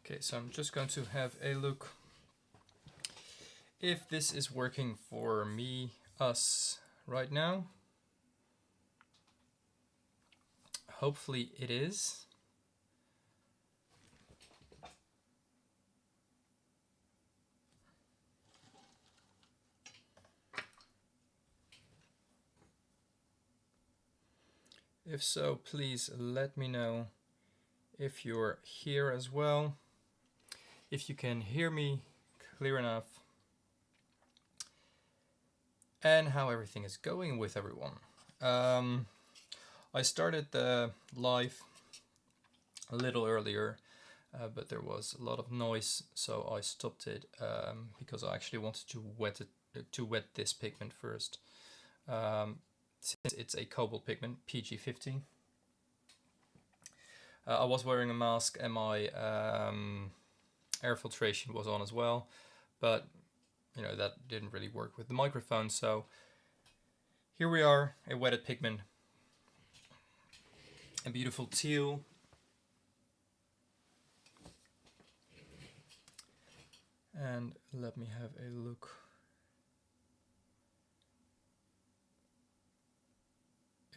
Okay, so I'm just going to have a look if this is working for me, us, right now. Hopefully it is. If so, please let me know if you're here as well, if you can hear me clear enough, and how everything is going with everyone. I started the live a little earlier, but there was a lot of noise, so I stopped it because I actually wanted to wet this pigment first. Since it's a cobalt pigment, PG50. I was wearing a mask and my air filtration was on as well, but you know, that didn't really work with the microphone, so here we are, a wetted pigment, a beautiful teal. And let me have a look.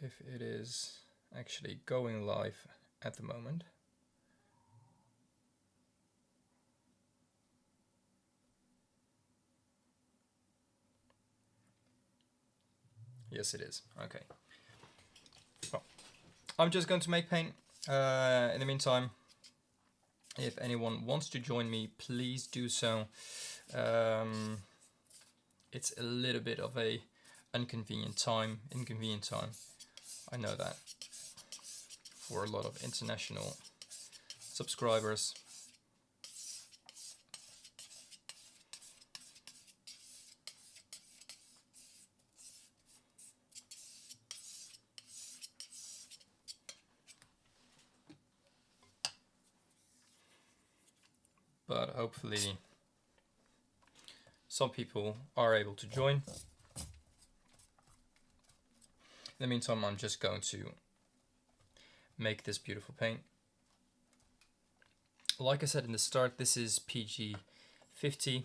If it is actually going live at the moment. Yes, it is. Okay. Well, I'm just going to make paint. In the meantime, if anyone wants to join me, please do so. It's a little bit of a inconvenient time. I know that for a lot of international subscribers. But hopefully some people are able to join. In the meantime, I'm just going to make this beautiful paint. Like I said in the start, this is PG50.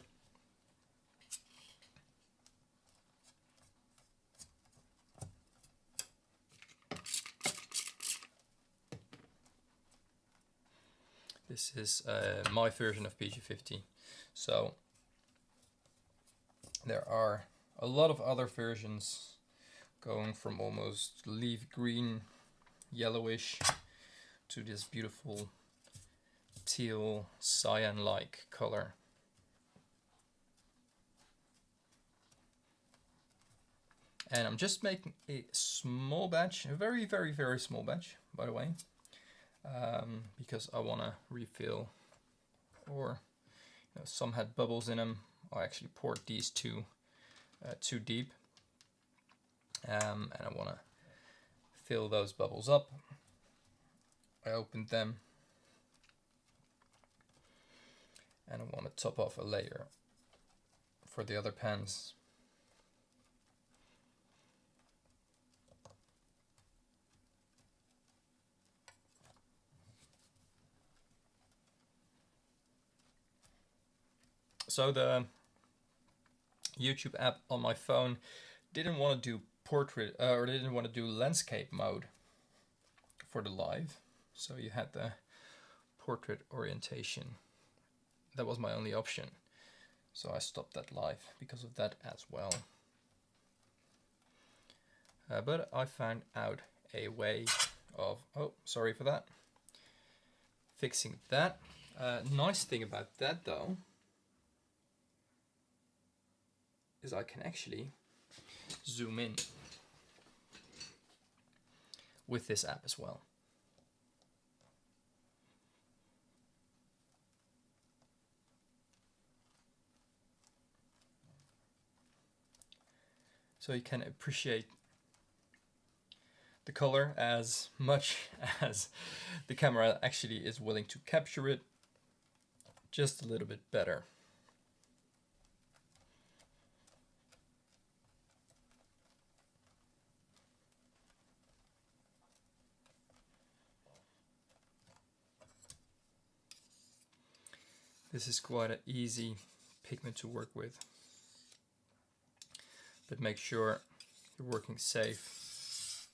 This is my version of PG50. So there are a lot of other versions going from almost leaf green, yellowish to this beautiful teal cyan-like color. And I'm just making a small batch, a very, very, very small batch, by the way, because I want to refill, or you know, some had bubbles in them. I actually poured these too deep, and I want to fill those bubbles up. I opened them, and I want to top off a layer for the other pans. So the YouTube app on my phone didn't want to do portrait, or didn't want to do landscape mode for the live. So you had the portrait orientation. That was my only option. So I stopped that live because of that as well. But I found out a way of, oh, sorry for that, fixing that. Nice thing about that though is I can actually zoom in with this app as well. So you can appreciate the color as much as the camera actually is willing to capture it, just a little bit better. This is quite an easy pigment to work with, but make sure you're working safe.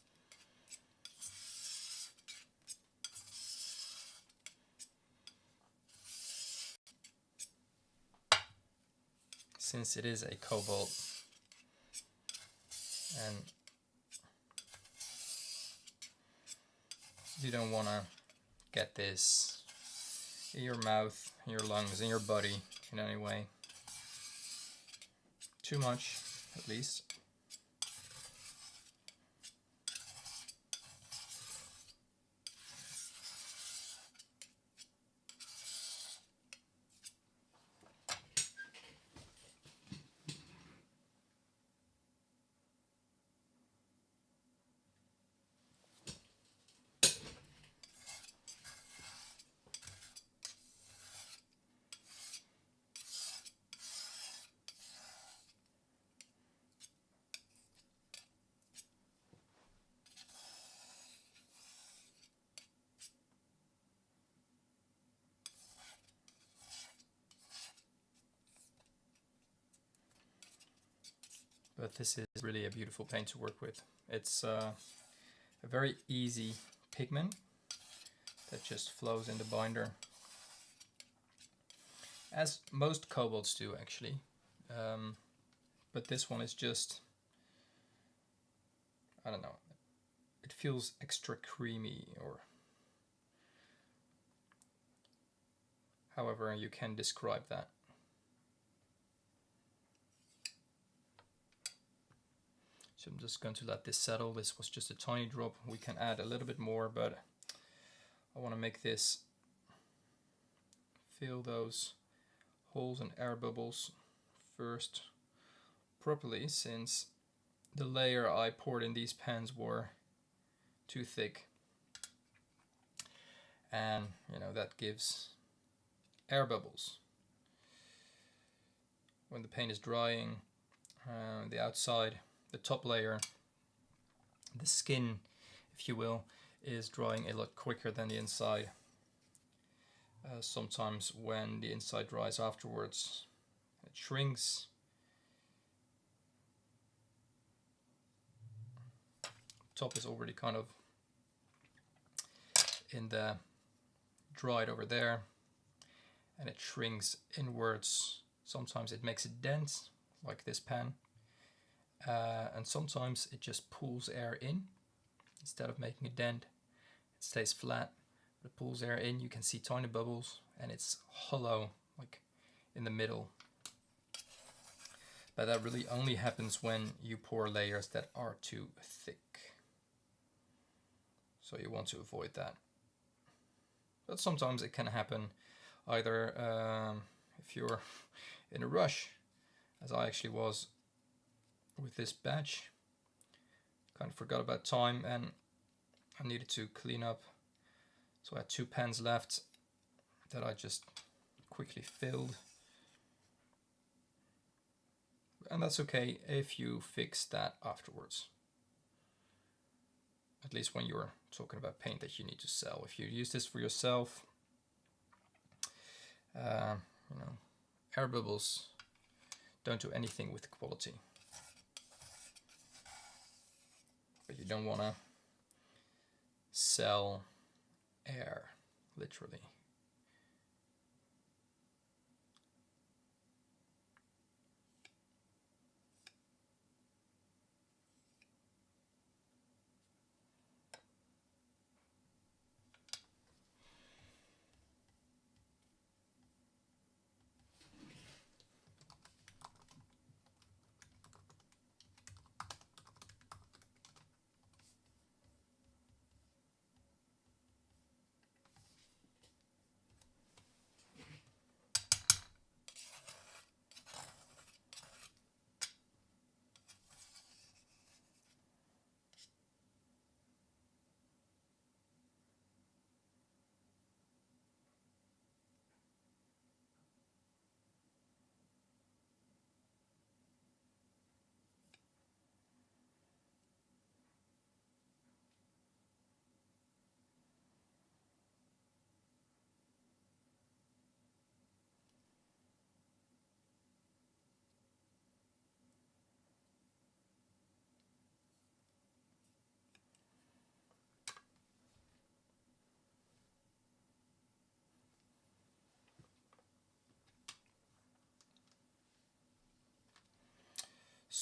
Since it is a cobalt, and you don't want to get this in your mouth, in your lungs, in your body in any way. Too much, at least. But this is really a beautiful paint to work with. It's a very easy pigment that just flows in the binder, as most cobalts do actually. But this one is just, I don't know, it feels extra creamy, or however you can describe that. So I'm just going to let this settle. This was just a tiny drop. We can add a little bit more, but I want to make this fill those holes and air bubbles first properly, since the layer I poured in these pens were too thick, and you know that gives air bubbles. When the paint is drying, the outside, the top layer, the skin, if you will, is drying a lot quicker than the inside. Sometimes when the inside dries afterwards, it shrinks. Top is already kind of in the dried over there, and it shrinks inwards. Sometimes it makes a dent, like this pen, and sometimes it just pulls air in. Instead of making a dent, it stays flat. It pulls air in, you can see tiny bubbles, and it's hollow, like in the middle. But that really only happens when you pour layers that are too thick. So you want to avoid that. But sometimes it can happen either if you're in a rush, as I actually was with this batch. Kind of forgot about time and I needed to clean up. So I had 2 pens left that I just quickly filled. And that's okay if you fix that afterwards. At least when you're talking about paint that you need to sell. If you use this for yourself, you know, air bubbles don't do anything with quality. But you don't want to sell air, literally.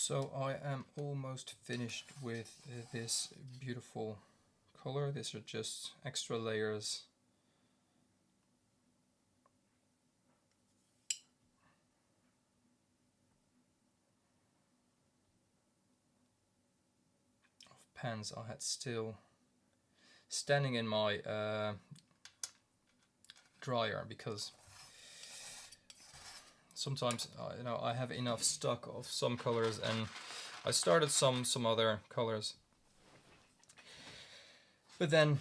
So I am almost finished with this beautiful color. These are just extra layers of pens I had still standing in my dryer, because sometimes you know, I have enough stock of some colors, and I started some other colors, but then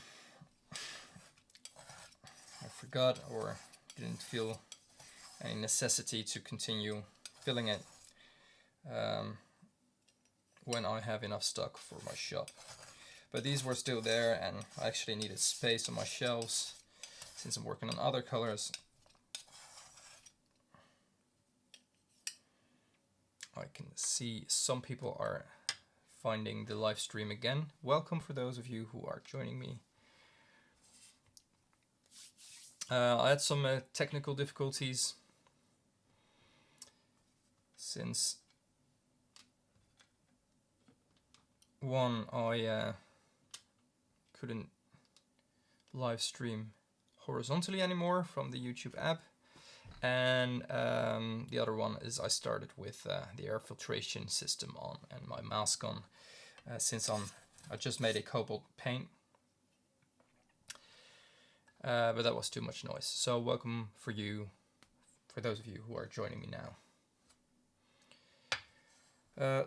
I forgot or didn't feel any necessity to continue filling it when I have enough stock for my shop. But these were still there, and I actually needed space on my shelves since I'm working on other colors. I can see some people are finding the live stream again. Welcome for those of you who are joining me. I had some technical difficulties since one, I couldn't live stream horizontally anymore from the YouTube app, and the other one is I started with the air filtration system on and my mask on, since I just made a cobalt paint, but that was too much noise. So welcome for those of you who are joining me now.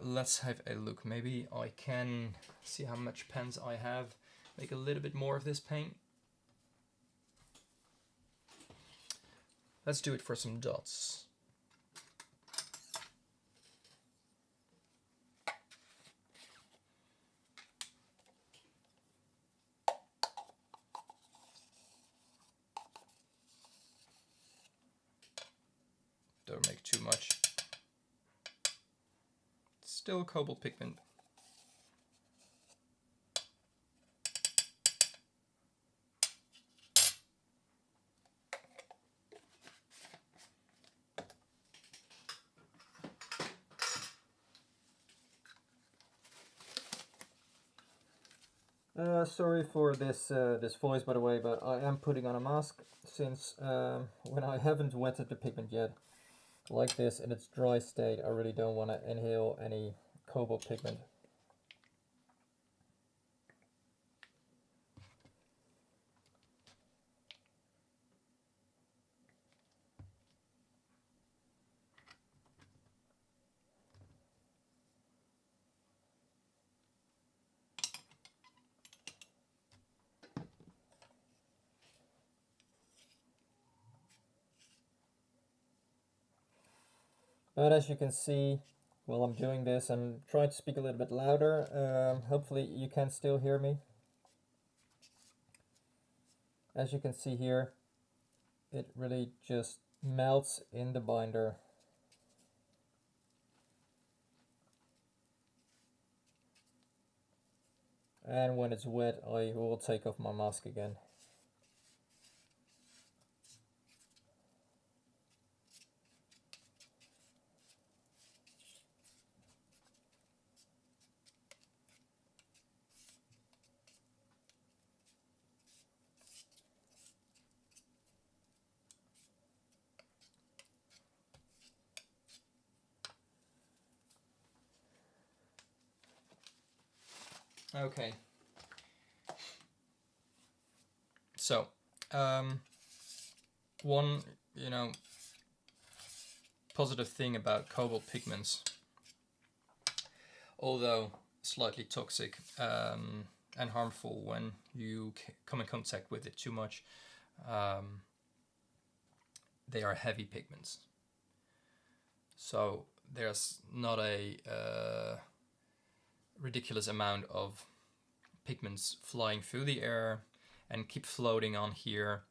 Let's have a look. Maybe I can see how much pens I have. Make a little bit more of this paint. Let's do it for some dots. Don't make too much. Still cobalt pigment. Sorry for this this voice, by the way, but I am putting on a mask since when I haven't wetted the pigment yet, like this in its dry state, I really don't want to inhale any cobalt pigment. But as you can see, while I'm doing this, I'm trying to speak a little bit louder. Hopefully you can still hear me. As you can see here, it really just melts in the binder. And when it's wet, I will take off my mask again. Okay. So, one, you know, positive thing about cobalt pigments, although slightly toxic and harmful when you come in contact with it too much, they are heavy pigments. So there's not a ridiculous amount of pigments flying through the air and keep floating on here.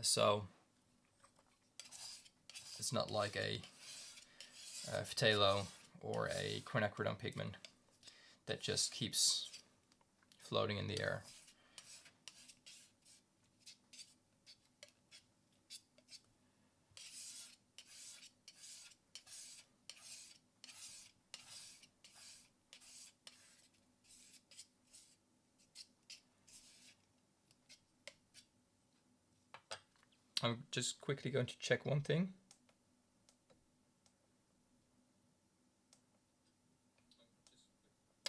So it's not like a phthalo or a quinacridone pigment that just keeps floating in the air. I'm just quickly going to check one thing.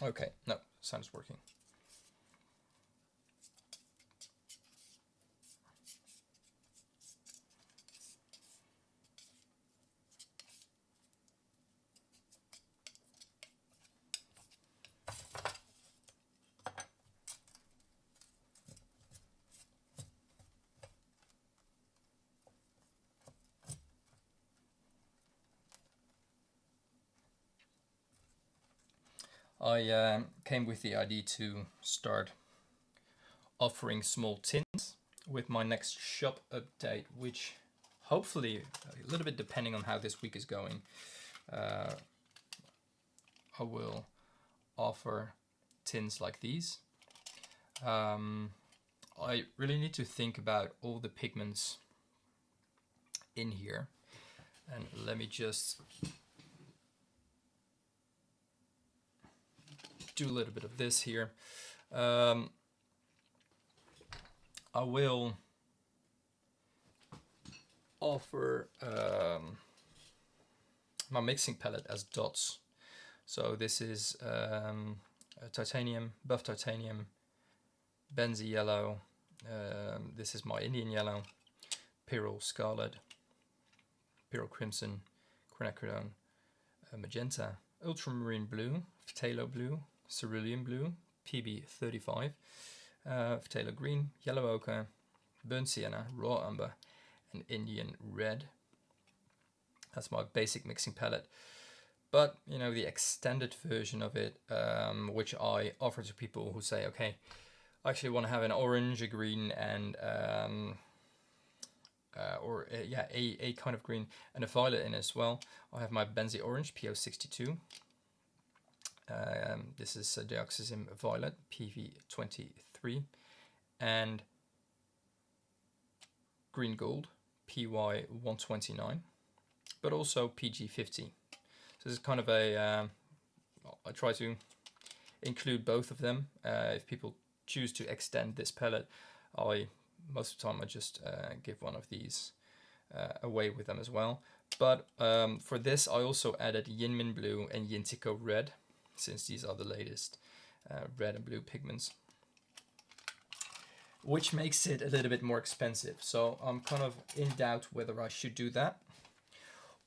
Okay, no, sound's working. I came with the idea to start offering small tints with my next shop update, which hopefully, a little bit depending on how this week is going, I will offer tints like these. I really need to think about all the pigments in here, and let me just do a little bit of this here. I will offer my mixing palette as dots. So this is titanium, buff titanium, benzy yellow, this is my Indian yellow, pyrrole scarlet, pyrrole crimson, quinacridone, magenta, ultramarine blue, phthalo blue, cerulean blue, PB35, phthalo green, yellow ochre, burnt sienna, raw umber, and Indian red. That's my basic mixing palette. But you know, the extended version of it, which I offer to people who say, okay, I actually want to have an orange, a green, and a kind of green and a violet in as well. I have my benzy orange PO62. This is a dioxazine violet PV23, and green gold PY129, but also PG50. So this is kind of a, I try to include both of them. If people choose to extend this palette, most of the time I just give one of these away with them as well. But for this I also added Yinmin blue and Yintico red, since these are the latest red and blue pigments, which makes it a little bit more expensive. So I'm kind of in doubt whether I should do that,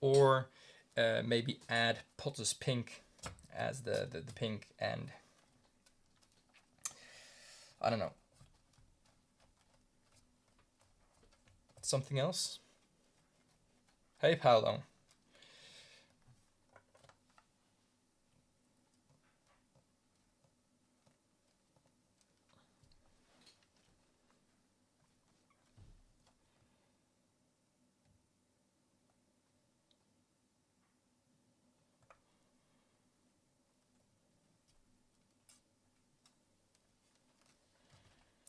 or maybe add Potter's Pink as the pink, and I don't know, something else. Hey Paolo.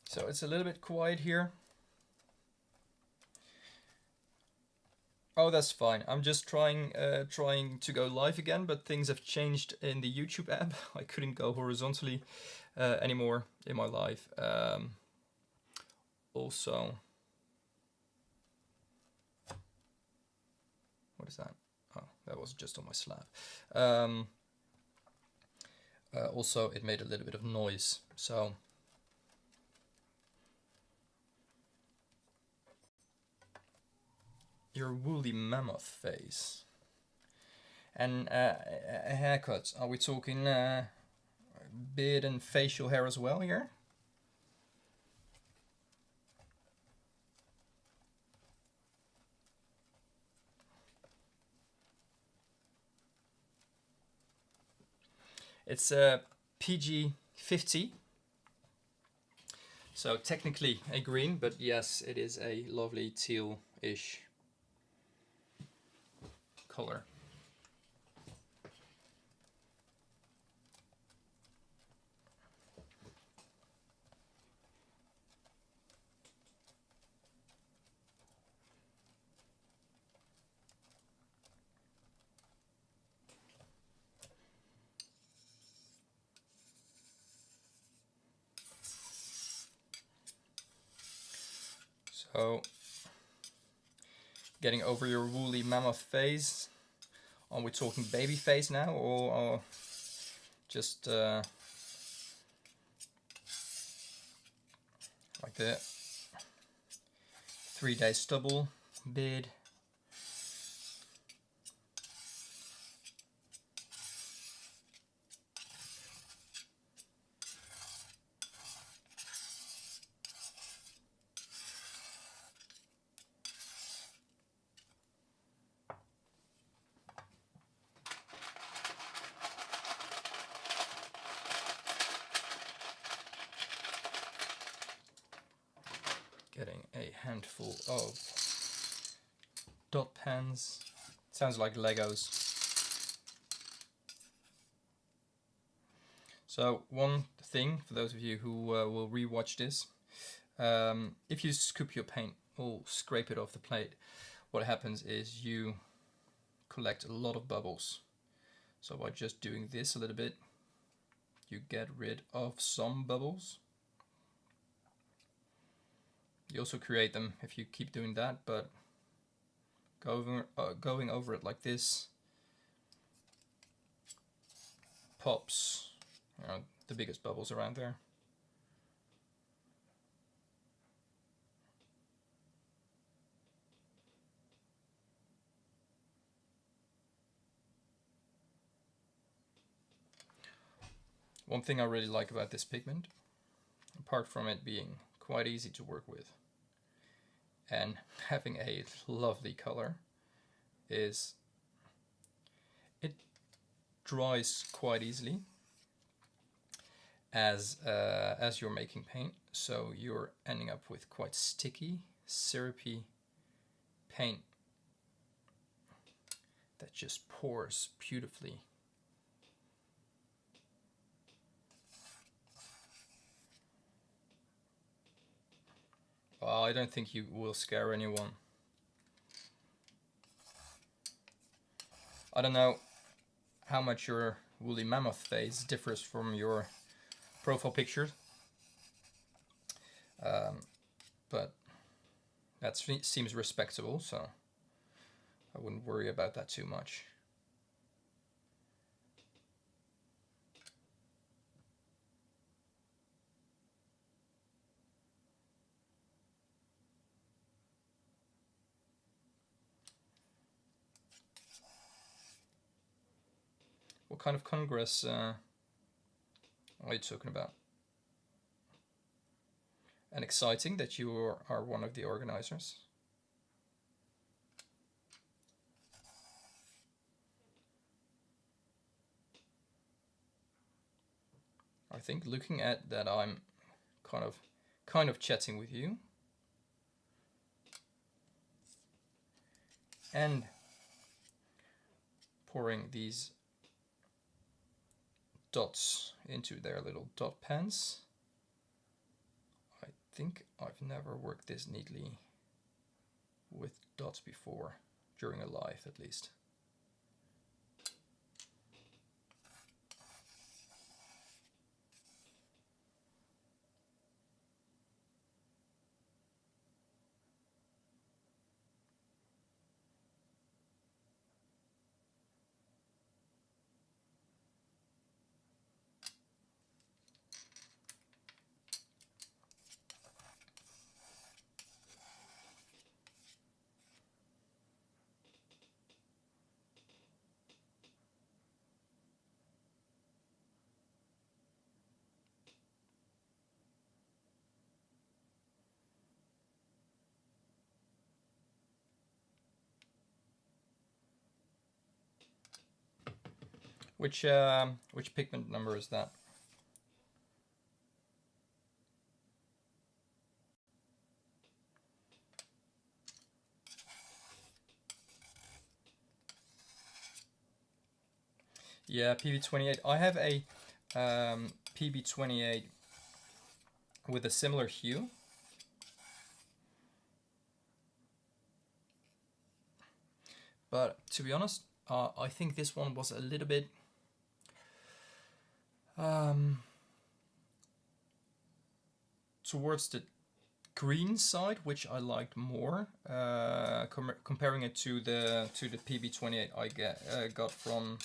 So it's a little bit quiet here. Oh, that's fine. I'm just trying to go live again, but things have changed in the YouTube app. I couldn't go horizontally anymore in my live. Also, what is that? Oh, that was just on my slab. Also, it made a little bit of noise. So your woolly mammoth face and a haircut. Are we talking beard and facial hair as well here? It's a PG50, so technically a green, but yes, it is a lovely teal-ish color. So getting over your woolly mammoth phase? Are we talking baby phase now, or just like the 3-day stubble beard? Getting a handful of dot pens. Sounds like Legos. So one thing for those of you who will rewatch this, if you scoop your paint or scrape it off the plate, what happens is you collect a lot of bubbles. So by just doing this a little bit, you get rid of some bubbles. You also create them if you keep doing that, but going over it like this pops, you know, the biggest bubbles around there. One thing I really like about this pigment, apart from it being quite easy to work with and having a lovely color, is it dries quite easily as you're making paint, so you're ending up with quite sticky, syrupy paint that just pours beautifully. Well, I don't think you will scare anyone. I don't know how much your woolly mammoth phase differs from your profile picture, but that seems respectable, so I wouldn't worry about that too much. What kind of congress are you talking about? And exciting that you are one of the organizers. I think looking at that, I'm kind of chatting with you and pouring these dots into their little dot pens. I think I've never worked this neatly with dots before, during a live at least. Which pigment number is that? Yeah, PB28. I have a PB28 with a similar hue. But to be honest, I think this one was a little bit towards the green side, which I liked more, comparing it to the PB28 I got from,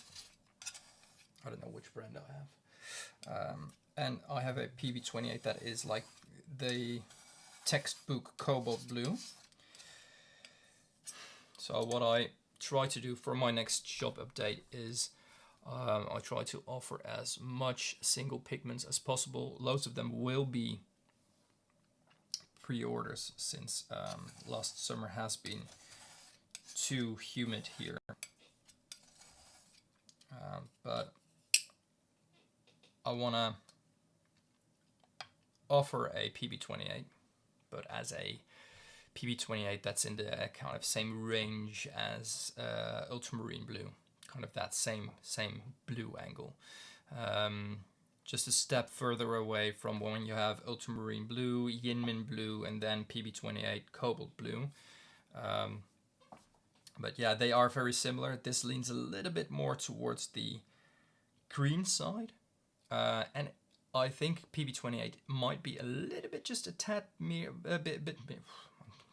I don't know which brand I have, and I have a PB28 that is like the textbook cobalt blue. So what I try to do for my next shop update is I try to offer as much single pigments as possible. Loads of them will be pre-orders since last summer has been too humid here. But I want to offer a PB28, but as a PB28 that's in the kind of same range as ultramarine blue, kind of that same blue angle. Just a step further away from when you have ultramarine blue, Yinmin blue, and then PB28 cobalt blue. But yeah, they are very similar. This leans a little bit more towards the green side, and I think PB28 might be a little bit, just a tad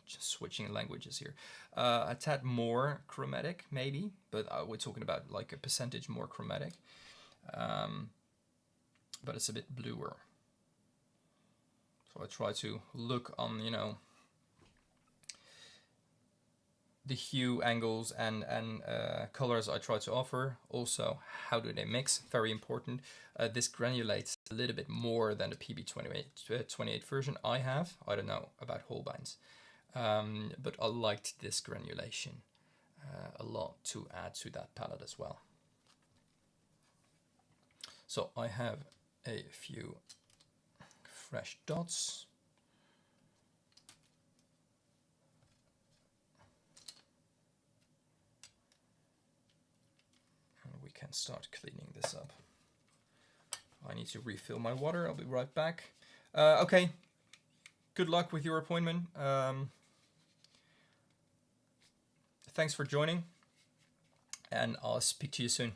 just switching languages here, a tad more chromatic maybe, but we're talking about like a percentage more chromatic, but it's a bit bluer. So I try to look on, you know, the hue, angles, and colors I try to offer. Also, how do they mix? Very important. This granulates a little bit more than the PB28 version I have. I don't know about Holbein's, but I liked this granulation a lot to add to that palette as well. So I have a few fresh dots. We can start cleaning this up. I need to refill my water. I'll be right back. Okay, good luck with your appointment. Thanks for joining, and I'll speak to you soon.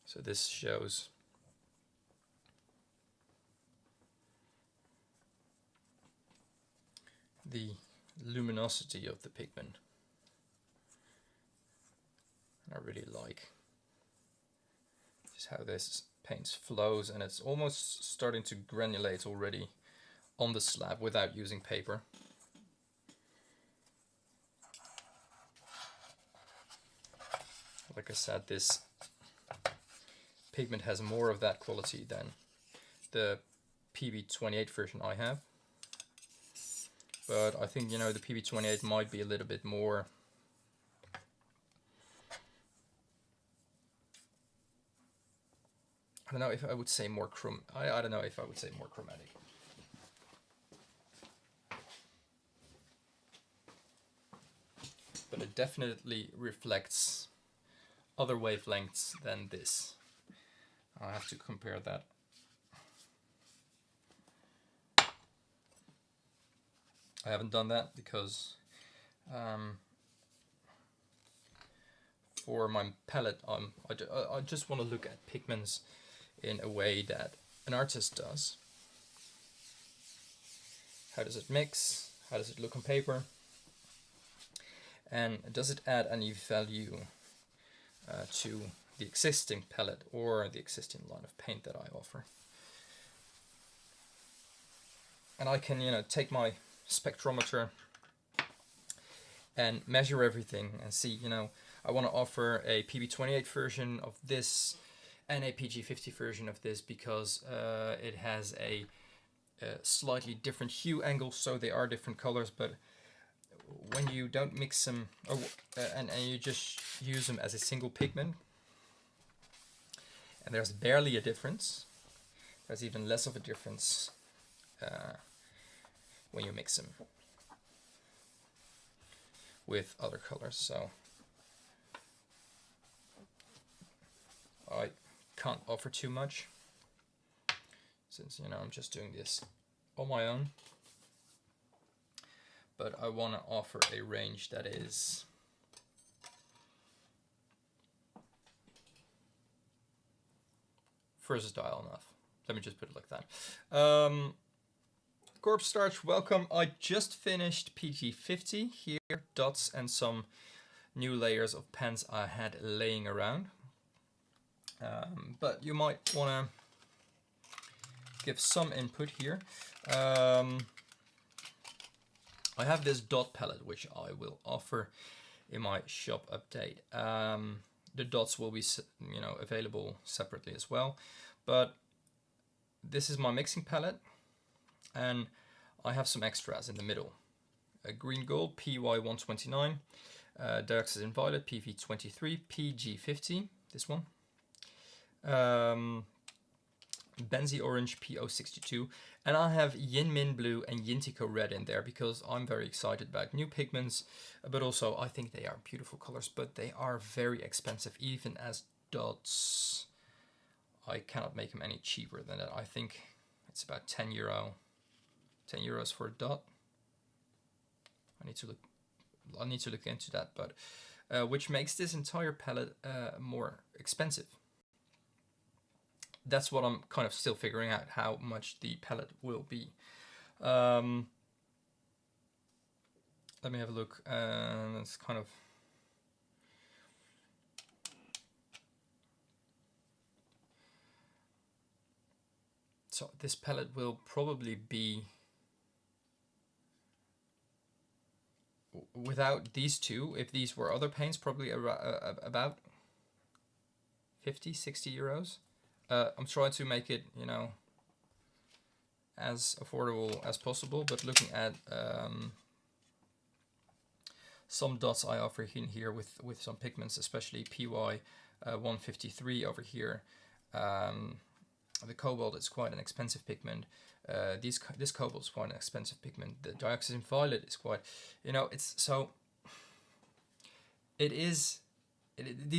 So this shows the luminosity of the pigment. I really like just how this paint flows, and it's almost starting to granulate already on the slab without using paper. Like I said, this pigment has more of that quality than the PB28 version I have. But I think, you know, the PB28 might be a little bit more I don't know if I would say more I don't know if I would say more chromatic. But it definitely reflects other wavelengths than this. I'll have to compare that. I haven't done that because for my palette, I just want to look at pigments in a way that an artist does. How does it mix? How does it look on paper? And does it add any value to the existing palette or the existing line of paint that I offer? and I can, you know, take my spectrometer and measure everything and see, you know, I want to offer a PB28 version of this and a PG50 version of this because it has a slightly different hue angle, so they are different colors. But when you don't mix them, and you just use them as a single pigment, and there's barely a difference, there's even less of a difference when you mix them with other colors. So I can't offer too much since, you know, I'm just doing this on my own, but I want to offer a range that is versatile enough. Let me just put it like that. Corpse Starch, welcome. I just finished PG50 here, dots and some new layers of pens I had laying around. But you might want to give some input here. I have this dot palette which I will offer in my shop update. The dots will be, you know, available separately as well. But this is my mixing palette, and I have some extras in the middle. A green gold PY129, dioxazine violet PV23, PG50, this one. Benzie orange PO62, and I have Yin Min blue and Yintico red in there because I'm very excited about new pigments, but also I think they are beautiful colors, but they are very expensive even as dots. I cannot make them any cheaper than that. I think it's about 10 euros for a dot. I need to look into that, but which makes this entire palette more expensive. That's what I'm kind of still figuring out, how much the palette will be. Let me have a look. That's kind of... So this palette will probably be, without these two, if these were other paints, probably about 50, 60 euros. I'm trying to make it, you know, as affordable as possible, but looking at some dots I offer in here with some pigments, especially PY 153 over here. The cobalt is quite an expensive pigment. This cobalt is quite an expensive pigment. The dioxazine violet is quite, you know, it's so. These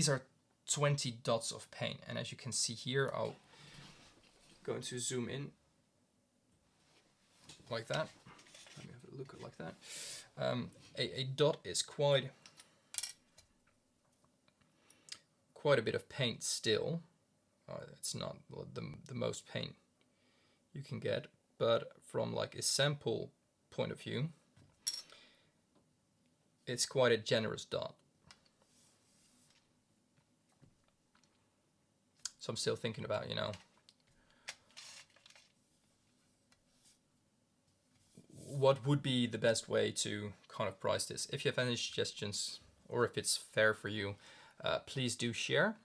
are 20 dots of paint, and as you can see here, I'll going to zoom in like that. Let me have a look at like that. A dot is quite a bit of paint still. It's not the most paint you can get, but from like a sample point of view, it's quite a generous dot. So I'm still thinking about, you know, what would be the best way to kind of price this. If you have any suggestions or if it's fair for you, please do share.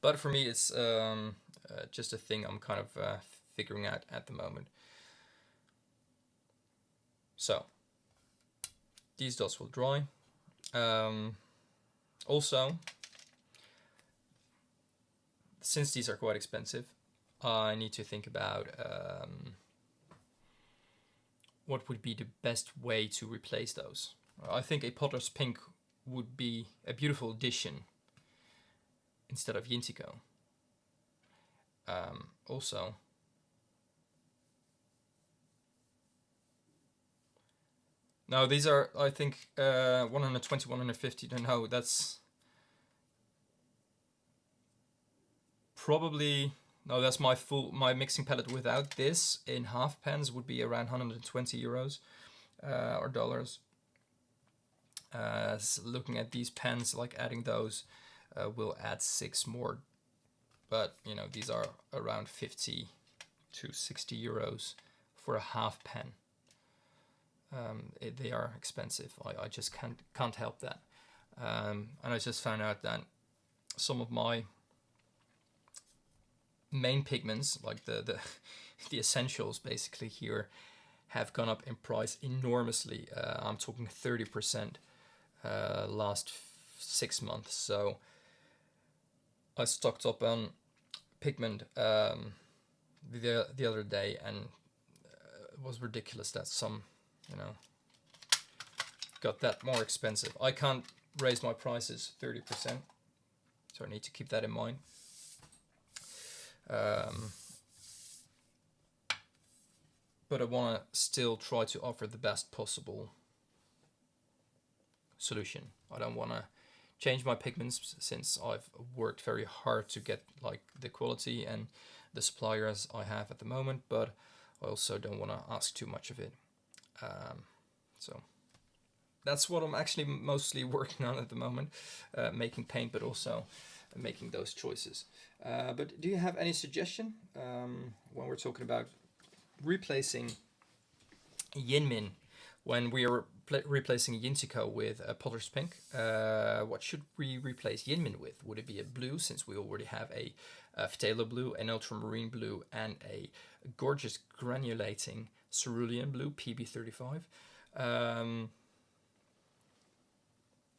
But for me, it's just a thing I'm kind of figuring out at the moment. So these dots will dry. Also, since these are quite expensive, I need to think about what would be the best way to replace those. I think a Potter's Pink would be a beautiful addition instead of Yintico. Also, no, these are, I think, 120, 150. No, that's probably, no, that's my mixing palette without this in half pens would be around 120 euros or dollars. So looking at these pens, like adding those, will add 6 more, but you know, these are around 50 to 60 euros for a half pen. They are expensive. I just can't help that. And I just found out that some of my main pigments, like the the essentials basically here, have gone up in price enormously. I'm talking 30% last 6 months. So I stocked up on pigment the other day, and it was ridiculous that some, you know, got that more expensive. I can't raise my prices 30%, so I need to keep that in mind. But I want to still try to offer the best possible solution. I don't want to change my pigments, since I've worked very hard to get like the quality and the suppliers I have at the moment, but I also don't want to ask too much of it. So that's what I'm actually mostly working on at the moment, making paint, but also making those choices. But do you have any suggestion when we're talking about replacing Yinmin, when we are replacing Yintico with a Potter's Pink? What should we replace Yinmin with? Would it be a blue, since we already have a phthalo blue, an ultramarine blue, and a gorgeous granulating cerulean blue, PB35?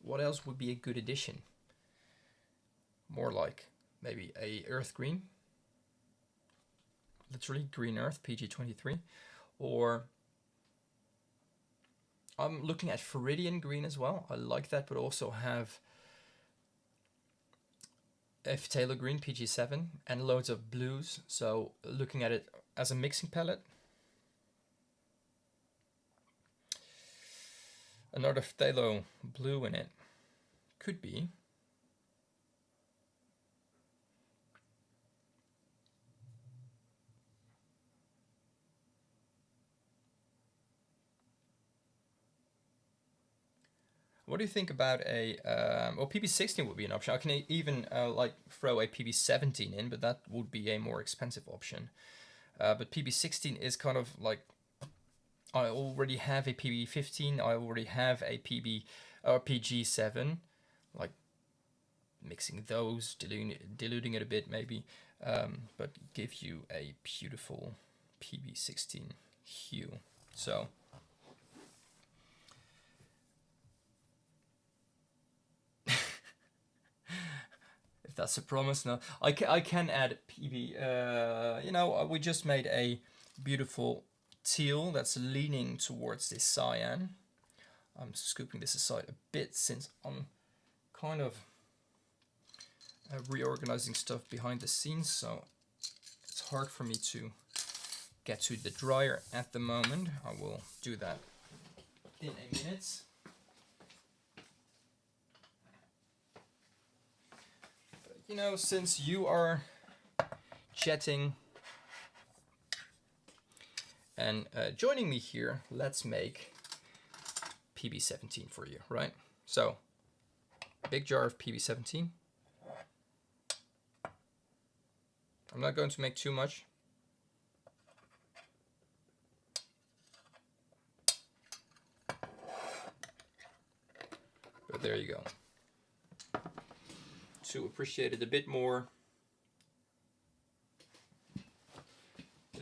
What else would be a good addition? More like maybe a earth green, literally green earth, PG23, or I'm looking at Viridian green as well. I like that, but also have a phthalo green, PG7, and loads of blues. So looking at it as a mixing palette. Another phthalo blue in it could be. What do you think about a, well, PB16 would be an option. I can even like throw a PB17 in, but that would be a more expensive option. But PB16 is kind of like, I already have a PB15, I already have a PG7, like mixing those, diluting it a bit maybe, but give you a beautiful PB16 hue. So if that's a promise, no, I can add PB. You know, we just made a beautiful teal that's leaning towards this cyan. I'm scooping this aside a bit, since I'm kind of reorganizing stuff behind the scenes, so it's hard for me to get to the dryer at the moment. I will do that in a minute. But, you know, since you are chatting and joining me here, let's make PB17 for you, right? So, big jar of PB17. I'm not going to make too much. But there you go. To appreciate it a bit more,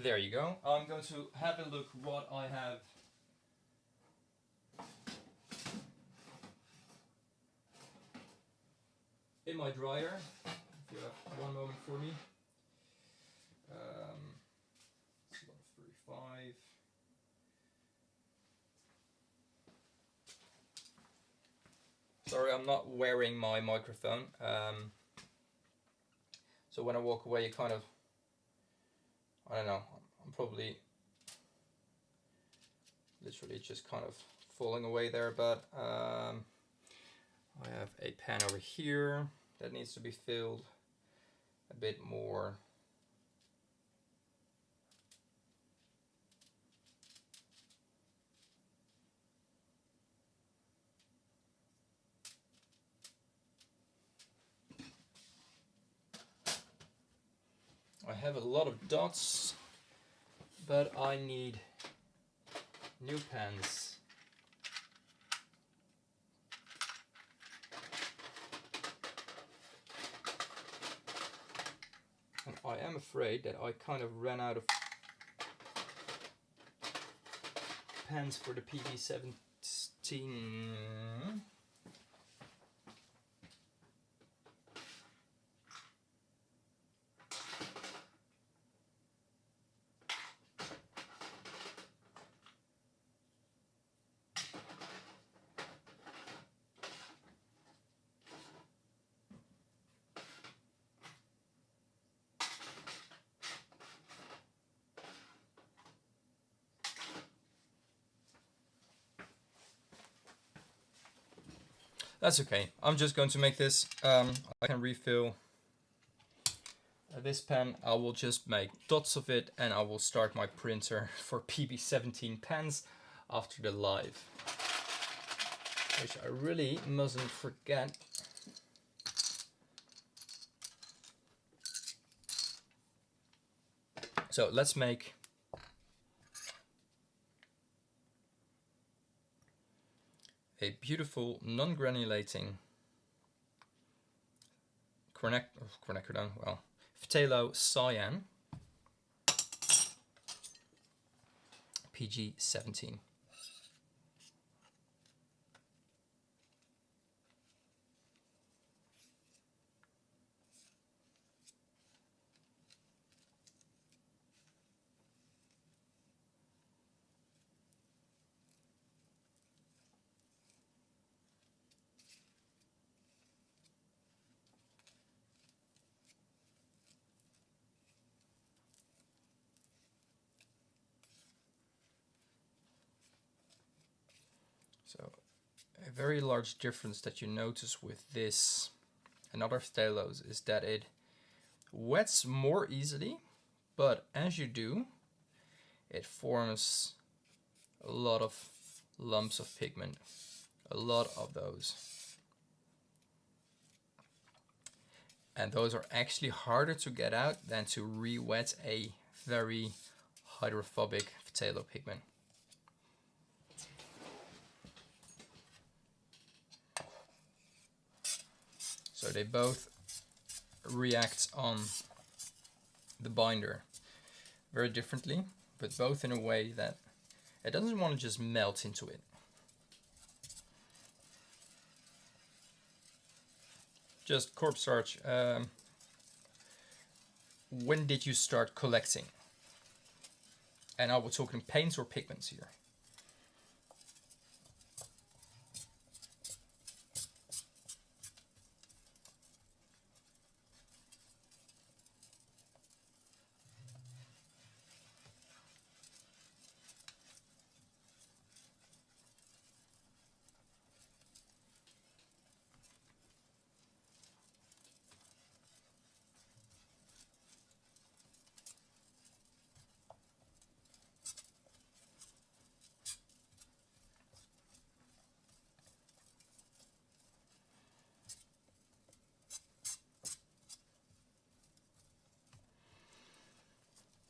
there you go. I'm going to have a look what I have in my dryer. If you have one moment for me. 35. Sorry, I'm not wearing my microphone. So when I walk away, you kind of, I don't know, I'm probably literally just kind of falling away there, but I have a pan over here that needs to be filled a bit more. I have a lot of dots but I need new pens. And I am afraid that I kind of ran out of pens for the PB17. That's okay. I'm just going to make this. I can refill this pen. I will just make dots of it, and I will start my printer for PB17 pens after the live, which I really mustn't forget. So let's make a beautiful non-granulating quinacridone, well, phthalo cyan PG17. So a very large difference that you notice with this and other phthalos is that it wets more easily, but as you do, it forms a lot of lumps of pigment, a lot of those. And those are actually harder to get out than to re-wet a very hydrophobic phthalo pigment. So they both react on the binder very differently, but both in a way that it doesn't want to just melt into it. Just cornstarch, when did you start collecting? And are we talking paints or pigments here?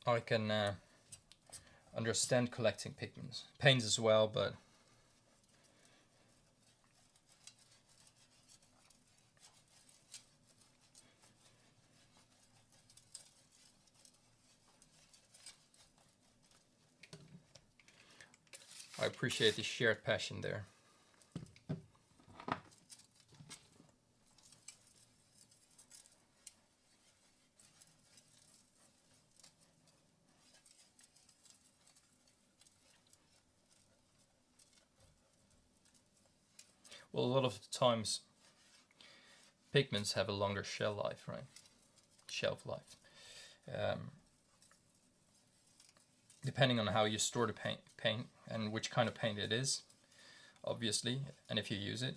I can understand collecting pigments, paints as well, but I appreciate the shared passion there. Well, a lot of the times pigments have a longer shelf life, right? Shelf life. Depending on how you store the paint and which kind of paint it is, obviously, and if you use it.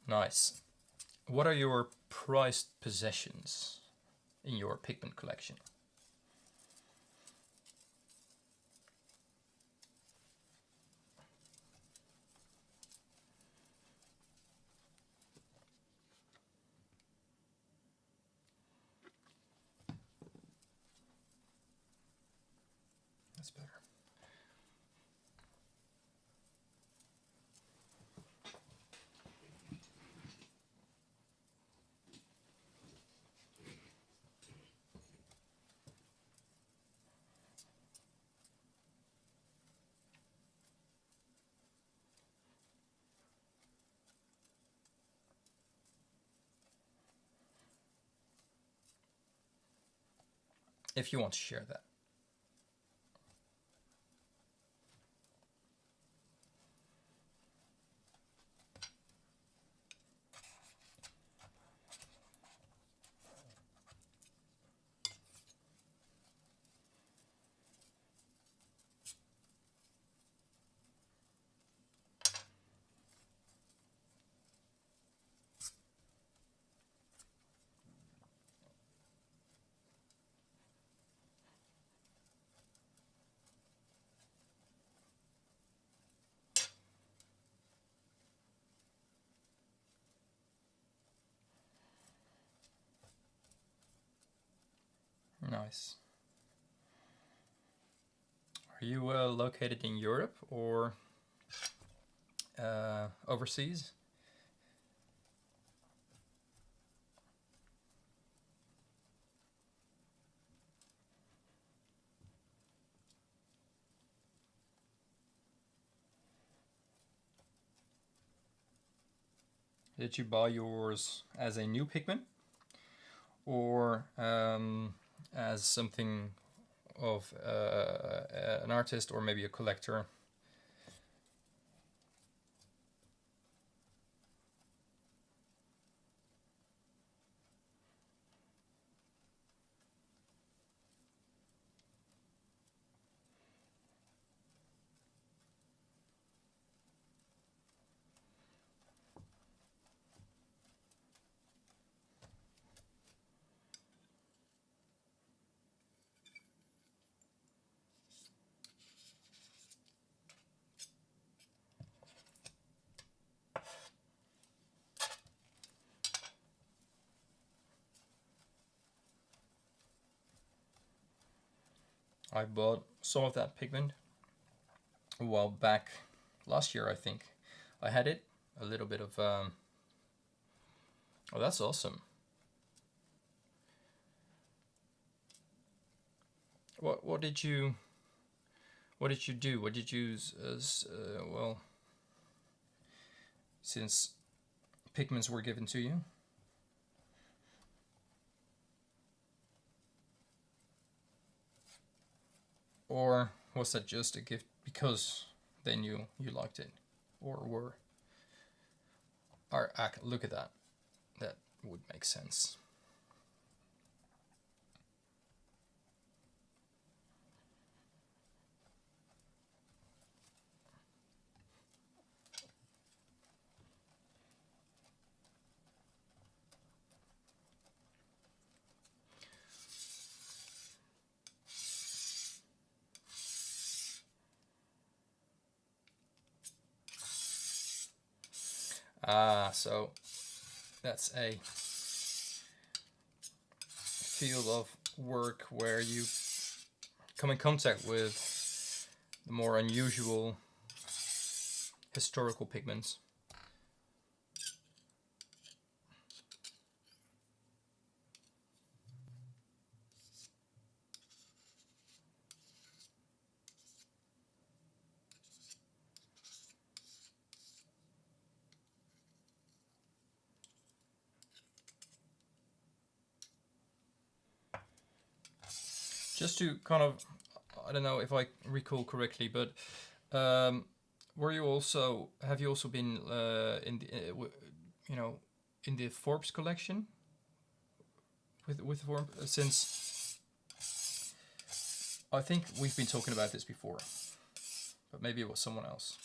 Nice. What are your prized possessions in your pigment collection? That's better. If you want to share that. Nice. Are you located in Europe or overseas? Did you buy yours as a new pigment or as something of an artist or maybe a collector? I bought some of that pigment a while back, last year I think. I had it, a little bit of, oh that's awesome. What did you do? What did you use as, well, since pigments were given to you? Or was that just a gift because they knew you liked it? Or were... look at that. That would make sense. So that's a field of work where you come in contact with the more unusual historical pigments. Just to kind of, I don't know if I recall correctly, but have you also been in the, in the Forbes collection with Forbes, since I think we've been talking about this before, but maybe it was someone else.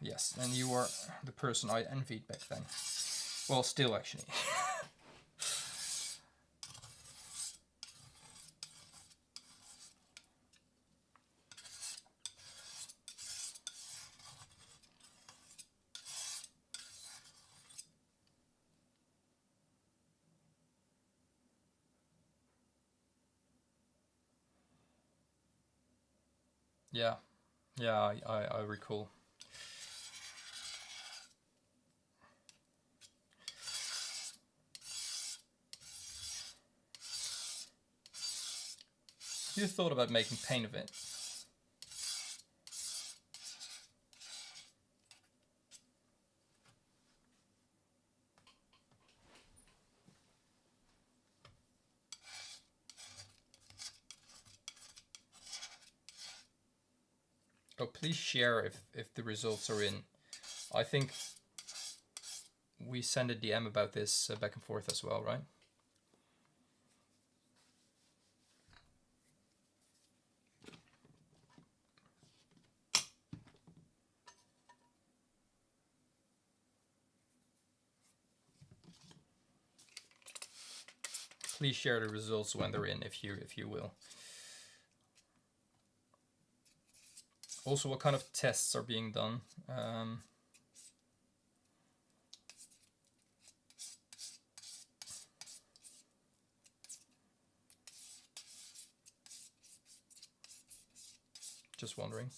Yes, and you are the person I envied back then. Well, still actually. Yeah, yeah, I recall. You thought about making paint of it? Oh, please share if the results are in. I think we send a DM about this back and forth as well, right? Please share the results when they're in, if you will. Also, what kind of tests are being done? Just wondering.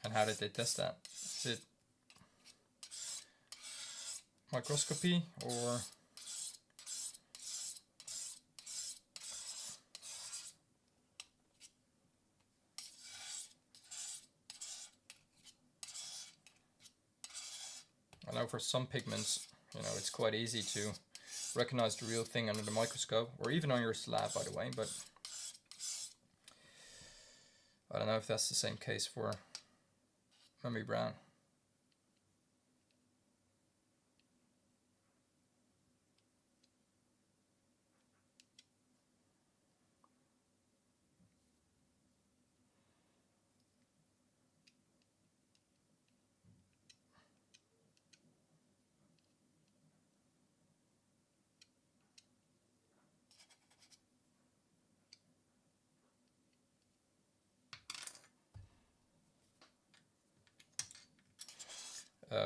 And how did they test that? Is it microscopy or? I know for some pigments, it's quite easy to recognize the real thing under the microscope, or even on your slab, by the way, but I don't know if that's the same case for Mummy Brown.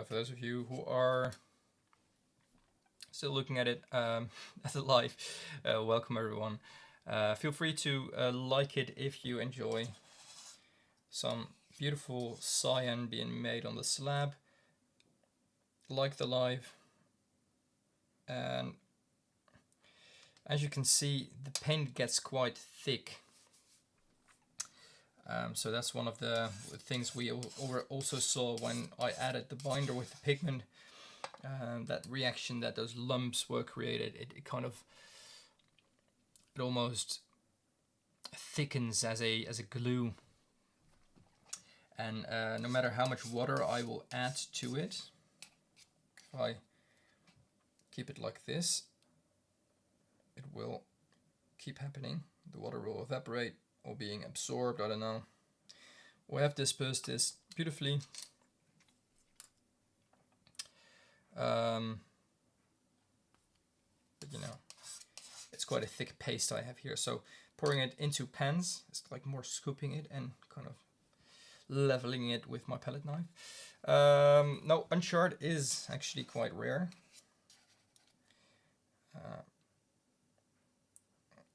For those of you who are still looking at it as a live, welcome everyone. Feel free to like it if you enjoy some beautiful cyan being made on the slab. Like the live. And as you can see, the paint gets quite thick. So that's one of the things we also saw when I added the binder with the pigment. That reaction that those lumps were created, it almost thickens as a glue. And no matter how much water I will add to it, if I keep it like this, it will keep happening. The water will evaporate or being absorbed, I don't know. We have dispersed this beautifully. But it's quite a thick paste I have here. So pouring it into pans, it's like more scooping it and kind of leveling it with my palette knife. No, uncharred is actually quite rare.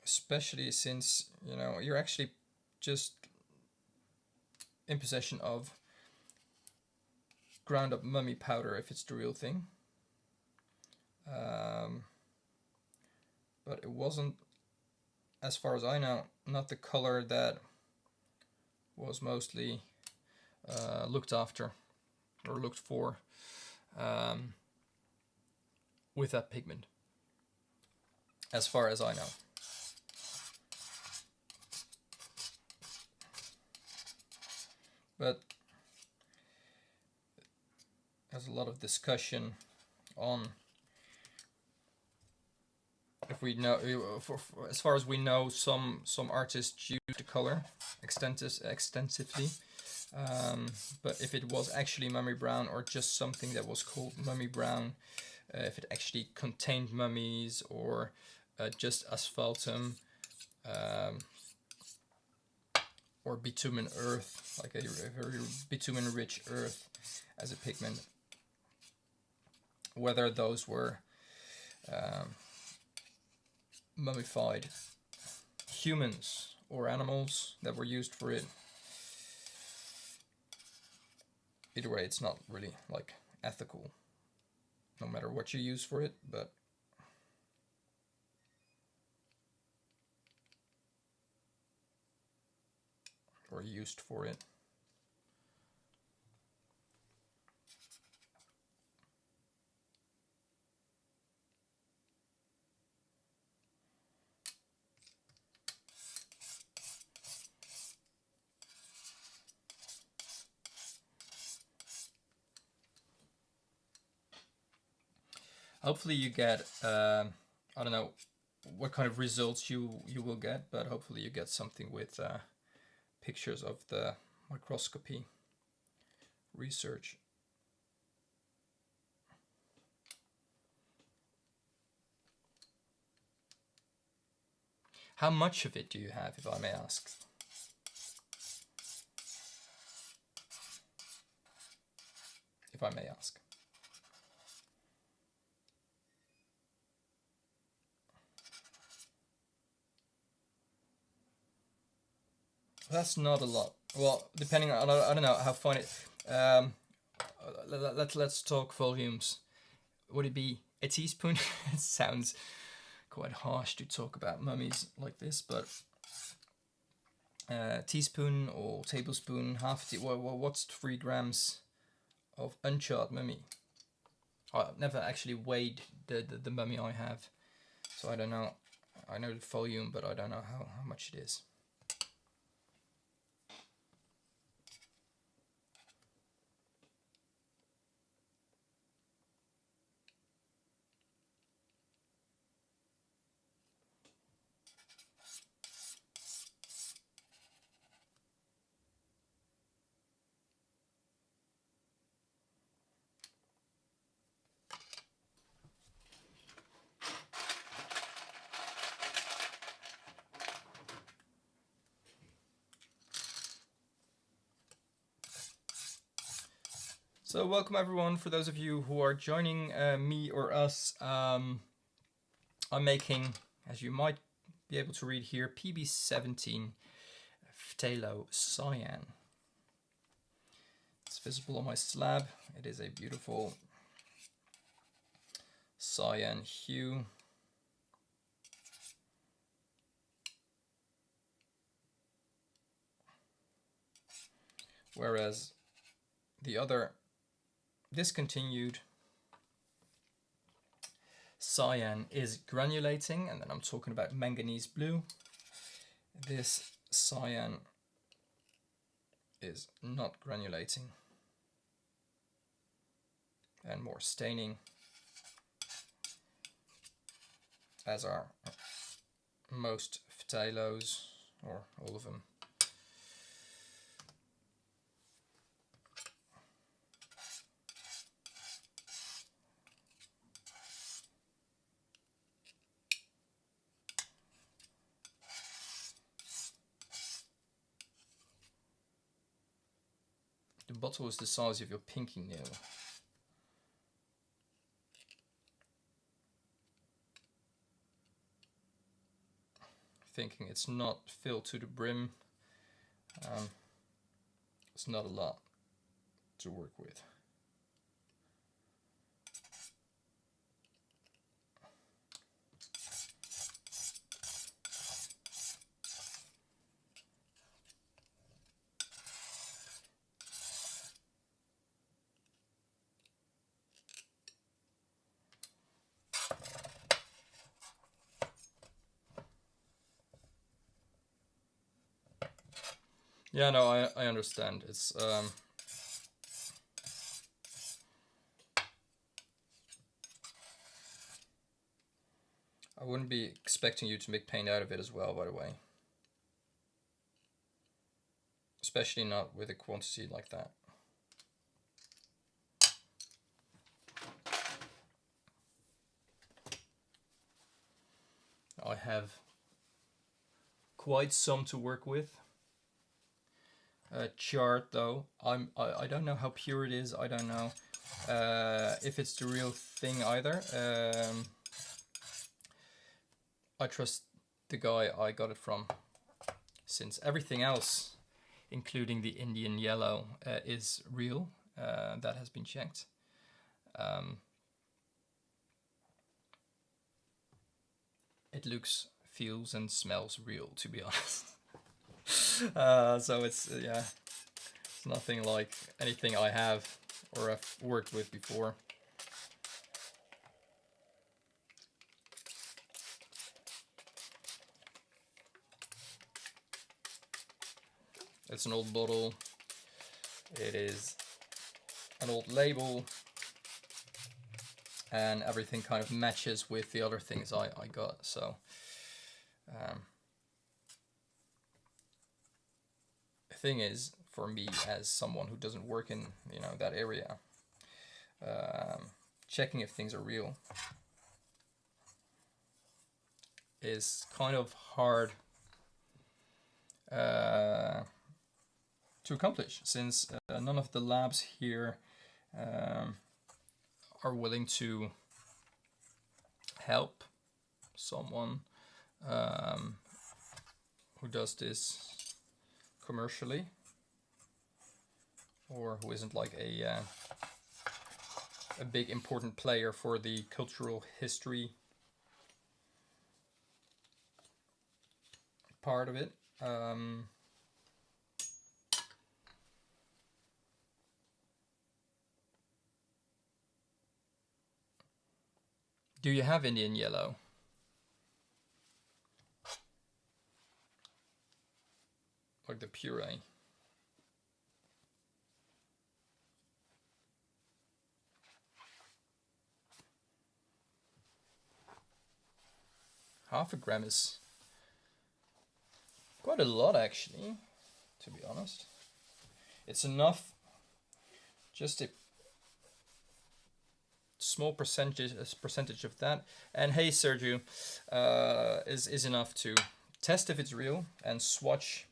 Especially since, you're actually just in possession of ground up mummy powder if it's the real thing. But it wasn't, as far as I know, not the color that was mostly looked after or looked for with that pigment, as far as I know. But there's a lot of discussion on if we know, as far as we know, some artists use the color extensively. But if it was actually Mummy Brown or just something that was called Mummy Brown, if it actually contained mummies or just asphaltum, or bitumen earth, like a very bitumen rich earth as a pigment. Whether those were mummified humans or animals that were used for it. Either way, it's not really like ethical, no matter what you use for it, but or used for it. Hopefully you get, I don't know what kind of results you will get, but hopefully you get something with pictures of the microscopy research. How much of it do you have, if I may ask? If I may ask. That's not a lot. Well, depending on, I don't know how fine it. Let's talk volumes. Would it be a teaspoon? It sounds quite harsh to talk about mummies like this, but teaspoon or tablespoon, half what's 3 grams of uncharred mummy? I've never actually weighed the mummy I have, so I don't know. I know the volume, but I don't know how much it is. So welcome everyone, for those of you who are joining me or us. I'm making, as you might be able to read here, PB17 phthalo cyan. It's visible on my slab. It is a beautiful cyan hue. Whereas the other discontinued cyan is granulating, and then I'm talking about manganese blue. This cyan is not granulating and more staining, as are most phthalos, or all of them. The bottle is the size of your pinky nail. Thinking it's not filled to the brim. It's not a lot to work with. Yeah, no, I understand. It's I wouldn't be expecting you to make paint out of it as well, by the way. Especially not with a quantity like that. I have quite some to work with. chart though. I don't know how pure it is. I don't know if it's the real thing either. I trust the guy I got it from, since everything else, including the Indian yellow, is real. That has been checked. It looks, feels, and smells real, to be honest. So it's yeah, it's nothing like anything I have or I've worked with before. It's an old bottle. It is an old label, and everything kind of matches with the other things I got. So the thing is, for me as someone who doesn't work in that area, checking if things are real is kind of hard to accomplish, since none of the labs here are willing to help someone who does this commercially, or who isn't like a big important player for the cultural history part of it. Do you have Indian yellow? Like the puree? Half a gram is quite a lot, actually, to be honest. It's enough, just a small percentage of that. And hey, Sergio, is enough to test if it's real and swatch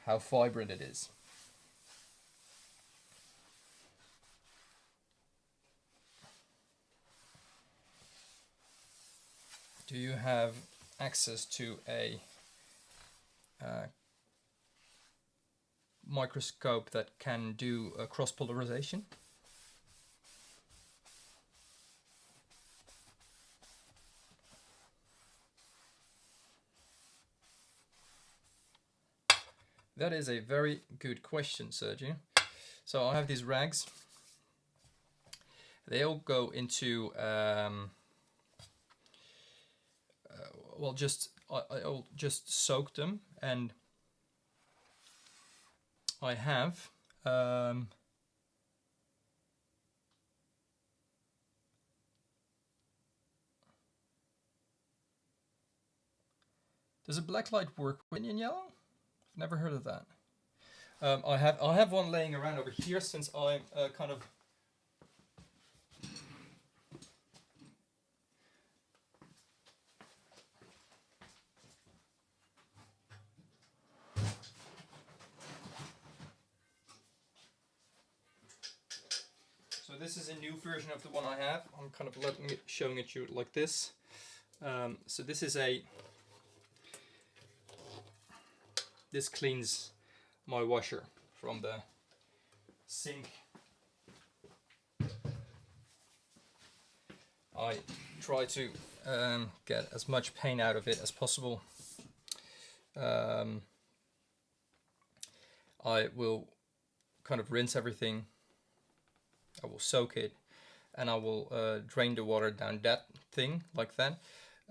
how vibrant it is. Do you have access to a microscope that can do cross polarization? That is a very good question, Sergio. So I have these rags. They all go into well, I'll just soak them, and I have does a black light work with Indian yellow? I've never heard of that. I have one laying around over here, since I'm kind of so this is a new version of the one I have. I'm kind of showing it you like this. So this is this cleans my washer from the sink. I try to get as much paint out of it as possible. I will kind of rinse everything. I will soak it, and I will drain the water down that thing like that,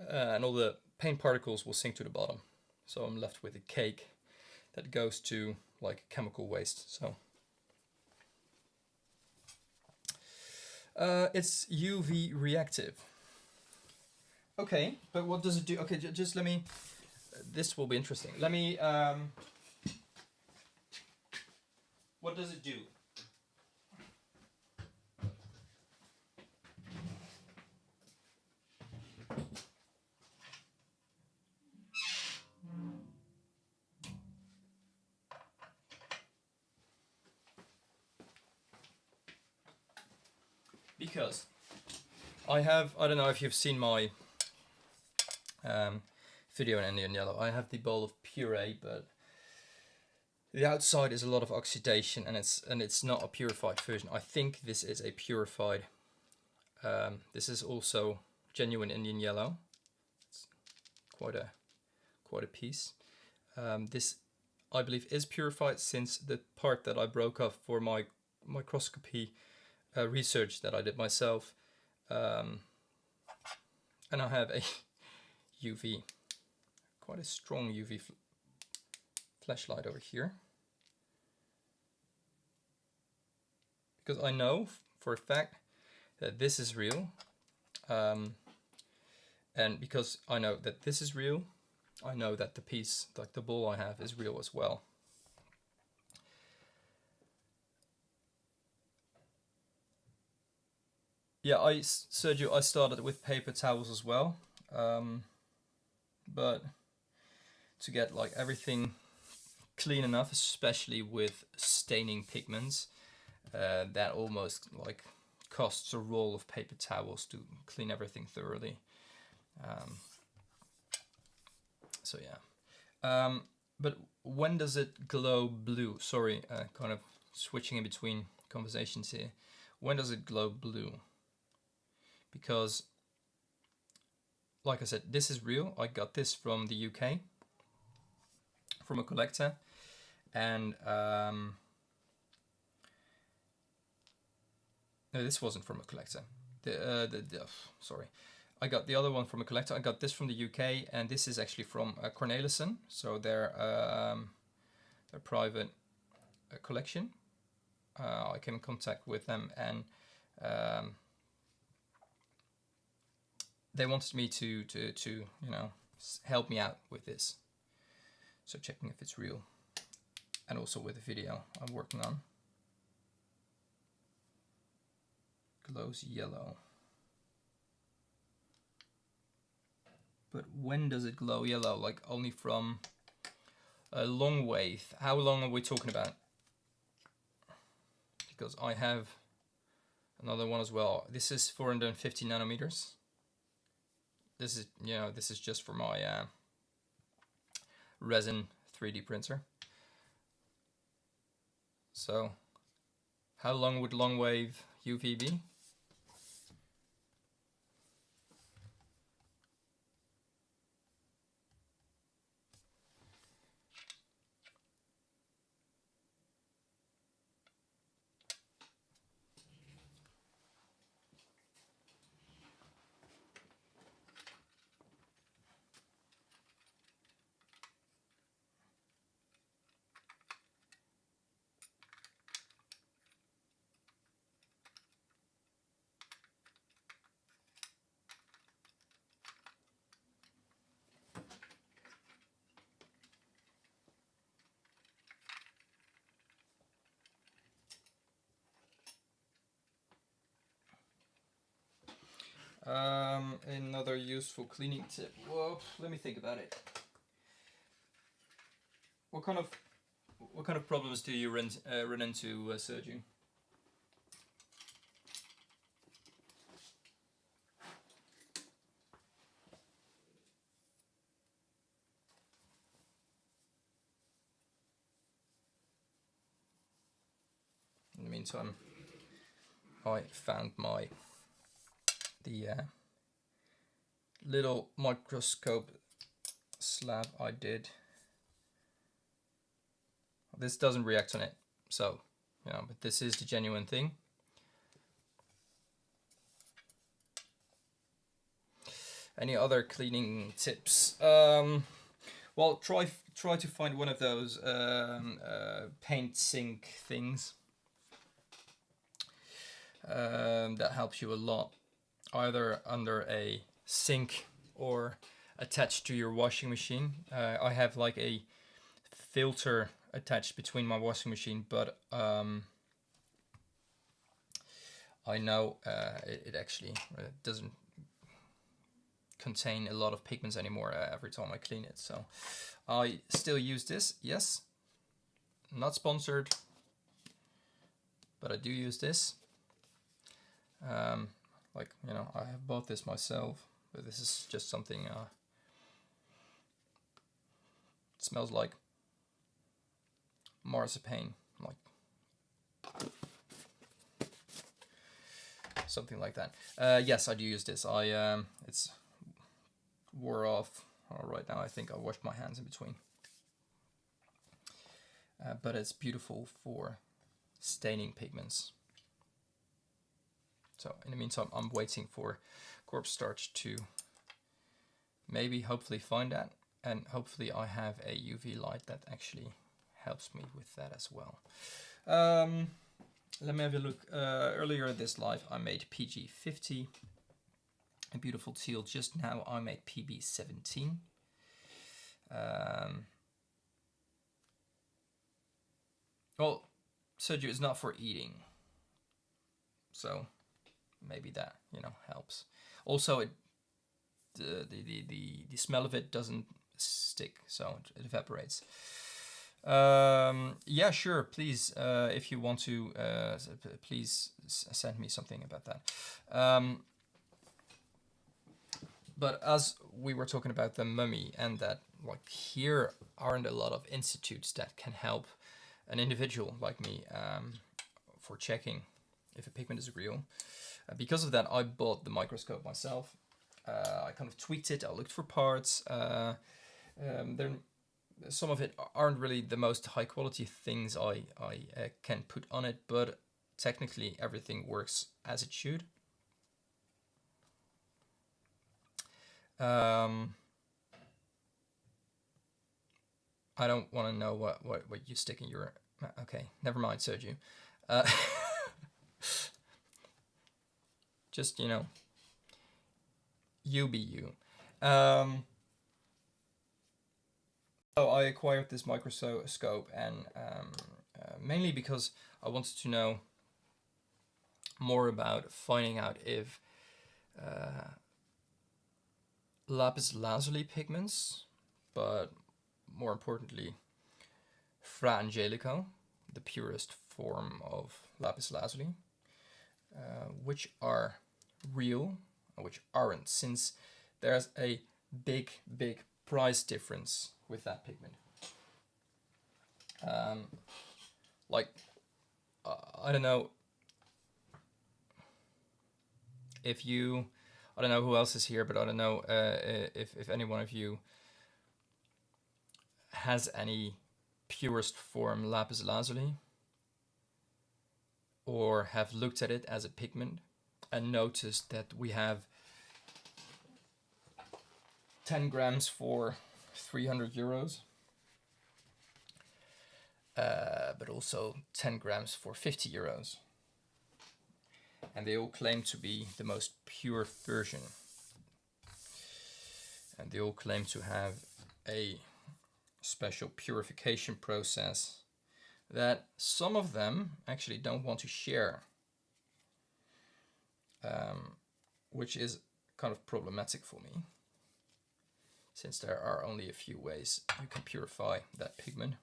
and all the paint particles will sink to the bottom. So I'm left with a cake that goes to like chemical waste. So it's UV reactive. Okay, but what does it do? Okay, just let me. This will be interesting. Let me. What does it do? because I don't know if you've seen my video in Indian yellow. I have the bowl of puree, but the outside is a lot of oxidation, and it's not a purified version. I think this is a purified. This is also genuine Indian yellow. It's quite a piece. This, I believe, is purified, since the part that I broke off for my microscopy research that I did myself, and I have a UV, quite a strong UV flashlight over here, because I know for a fact that this is real, and because I know that this is real, I know that the piece, like the bowl I have, is real as well. Yeah, Sergio, I started with paper towels as well, but to get like everything clean enough, especially with staining pigments, that almost like costs a roll of paper towels to clean everything thoroughly. So yeah, but when does it glow blue? Sorry, kind of switching in between conversations here. When does it glow blue? Because, like I said, this is real. I got this from the UK, from a collector, and no, this wasn't from a collector. Sorry, I got the other one from a collector. I got this from the UK, and this is actually from Cornelissen, so their private collection. I came in contact with them, and they wanted me to you know, help me out with this. So checking if it's real, and also with the video I'm working on. Glows yellow. But when does it glow yellow? Like only from a long wave. How long are we talking about? Because I have another one as well. This is 450 nanometers. This is, you know, this is just for my resin 3D printer. So how long would long wave UV be? Another useful cleaning tip. Well, let me think about it. What kind of problems do you run into, Sergio? In the meantime, I found the little microscope slab I did. This doesn't react on it, so, you know, but this is the genuine thing. Any other cleaning tips? Well, try to find one of those paint sink things. That helps you a lot, either under a sink or attached to your washing machine. I have like a filter attached between my washing machine, but I know it actually doesn't contain a lot of pigments anymore every time I clean it, so I still use this. Yes, not sponsored, but I do use this. Like, you know, I have bought this myself, but this is just something, it smells like marzipan, like something like that. Yes, I do use this. It's wore off right now. I think I washed my hands in between. But it's beautiful for staining pigments. So in the meantime, I'm waiting for corpse starch to maybe hopefully find that, and hopefully I have a UV light that actually helps me with that as well. Let me have a look. Earlier this live I made PG50, a beautiful teal. Just now I made PB17. Well, soju is not for eating, so maybe that, you know, helps. Also, the smell of it doesn't stick, so it evaporates. Yeah, sure. Please, if you want to, please send me something about that. But as we were talking about the mummy, and that, like, here aren't a lot of institutes that can help an individual like me for checking if a pigment is real. Because of that, I bought the microscope myself. I kind of tweaked it. I looked for parts. Some of it aren't really the most high quality things I can put on it, but technically everything works as it should. I don't want to know what you stick in your... Okay, never mind, soju. Just, you know, you be you. So I acquired this microscope, and mainly because I wanted to know more about finding out if lapis lazuli pigments, but more importantly, Fra Angelico, the purest form of lapis lazuli, which are real and which aren't, since there's a big price difference with that pigment. Like, I don't know if you, I don't know who else is here, but I don't know if any one of you has any purest form lapis lazuli, or have looked at it as a pigment and noticed that we have 10 grams for 300 euros, but also 10 grams for 50 euros. And they all claim to be the most pure version. And they all claim to have a special purification process that some of them actually don't want to share, which is kind of problematic for me, since there are only a few ways you can purify that pigment.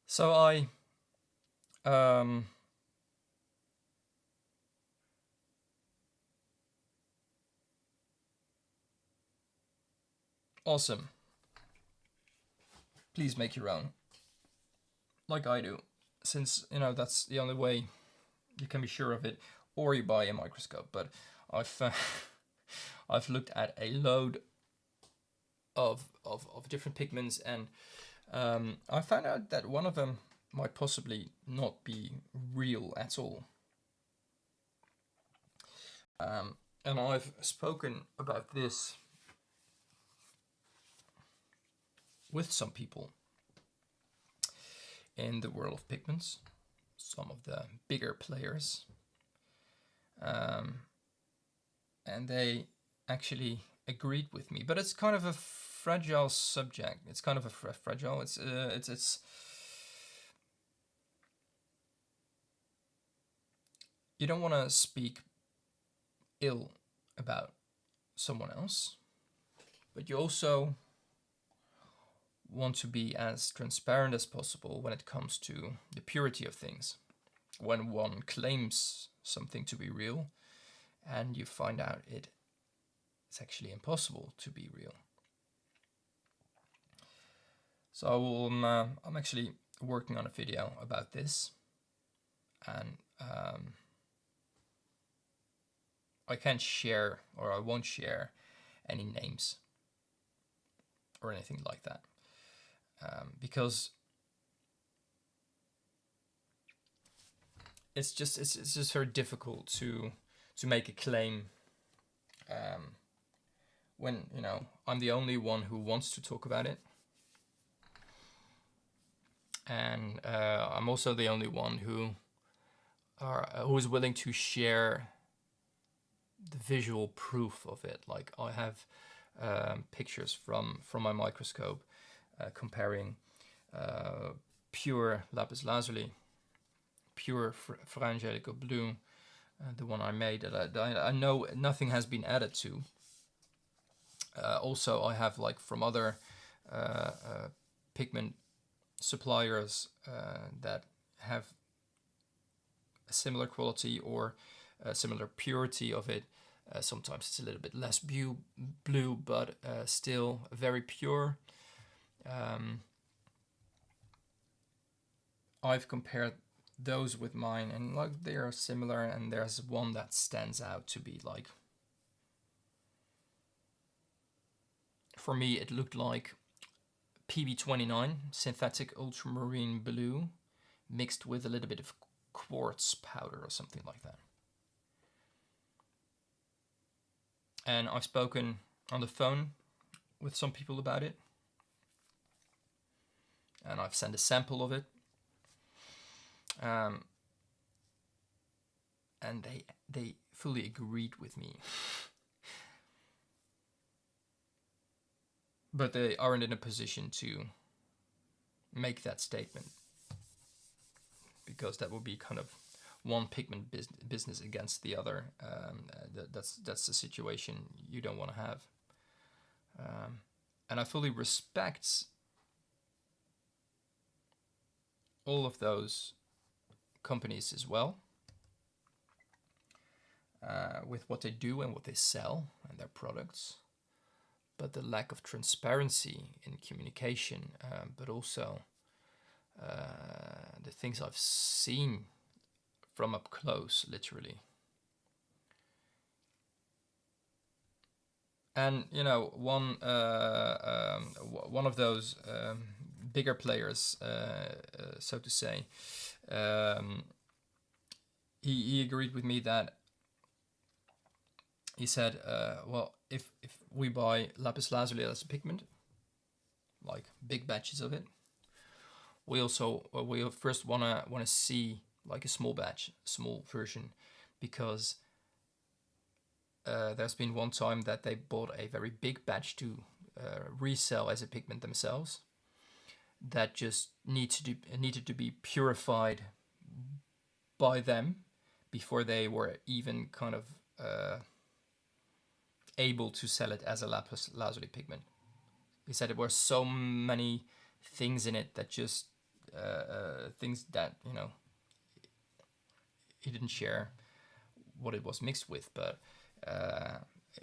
So I awesome. Please make your own, like I do, since, you know, that's the only way you can be sure of it, or you buy a microscope. But I've looked at a load of different pigments, and I found out that one of them might possibly not be real at all. And I've spoken about this with some people in the world of pigments, some of the bigger players, and they actually agreed with me. But it's kind of a fragile subject. It's kind of a fragile. It's you don't want to speak ill about someone else, but you also want to be as transparent as possible when it comes to the purity of things. when one claims something to be real and you find out it's actually impossible to be real. So I'm actually working on a video about this, and I can't share, or I won't share, any names or anything like that, because it's just very difficult to make a claim when, you know, I'm the only one who wants to talk about it, and I'm also the only one who is willing to share the visual proof of it. Like, I have pictures from my microscope comparing pure lapis lazuli, pure Fra Angelico blue, the one I made that I know nothing has been added to. Also, I have, like, from other pigment suppliers that have a similar quality or a similar purity of it. Sometimes it's a little bit less blue, but still very pure. I've compared those with mine, and like, they are similar, and there's one that stands out to be like, for me it looked like PB29, synthetic ultramarine blue, mixed with a little bit of quartz powder or something like that. And I've spoken on the phone with some people about it, and I've sent a sample of it, and they fully agreed with me. But they aren't in a position to make that statement, because that would be kind of one pigment business against the other. That's the situation you don't want to have. And I fully respect all of those companies as well, with what they do and what they sell and their products. But the lack of transparency in communication, but also the things I've seen from up close, literally. And, you know, one of those bigger players, so to say, he agreed with me that he said, well, if we buy lapis lazuli as a pigment, like big batches of it, we first wanna see like a small batch, small version, because there's been one time that they bought a very big batch to resell as a pigment themselves, that just needed to be purified by them before they were even kind of able to sell it as a lapis lazuli pigment. He said there were so many things in it that just things that, you know, he didn't share what it was mixed with, but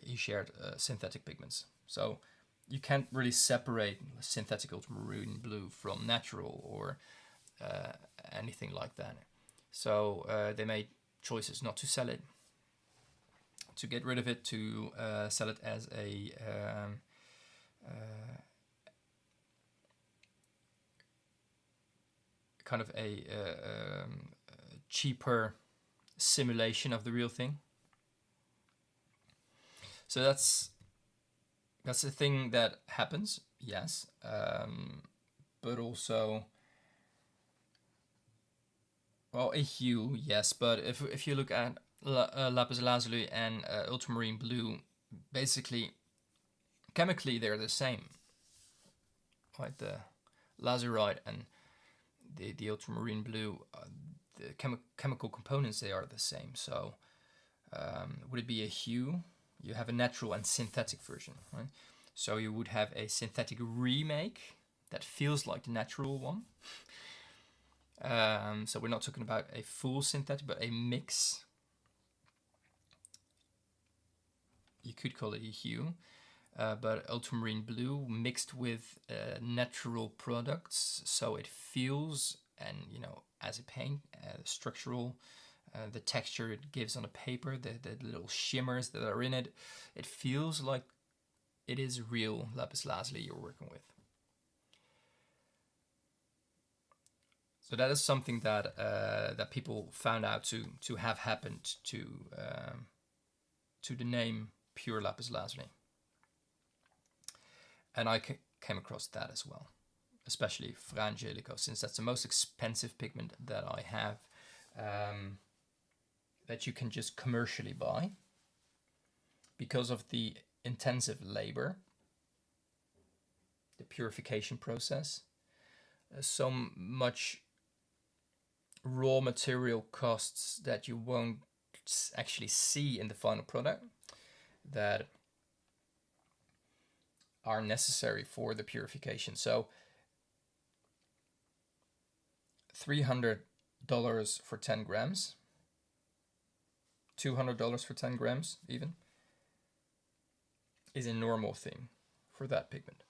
he shared synthetic pigments. So you can't really separate synthetic ultramarine blue from natural or anything like that. So they made choices not to sell it, to get rid of it, to sell it as a kind of a cheaper simulation of the real thing. So that's the thing that happens, yes, but also, well, a hue, yes, but if you look at lapis lazuli and ultramarine blue, basically chemically they're the same, right? The lazurite and the ultramarine blue, the chemical components, they are the same. So would it be a hue? You have a natural and synthetic version, right? So you would have a synthetic remake that feels like the natural one, So we're not talking about a full synthetic, but a mix. You could call it a hue, but ultramarine blue mixed with natural products, so it feels, and you know, as a paint, structural, the texture it gives on the paper, the little shimmers that are in it, it feels like it is real lapis lazuli you're working with. So that is something that that people found out to have happened to the name pure lapis lazuli, and I came across that as well, especially Fra Angelico, since that's the most expensive pigment that I have, that you can just commercially buy because of the intensive labor, the purification process, so much raw material costs that you won't actually see in the final product that are necessary for the purification. So $300 for 10 grams, $200 for 10 grams even, is a normal thing for that pigment.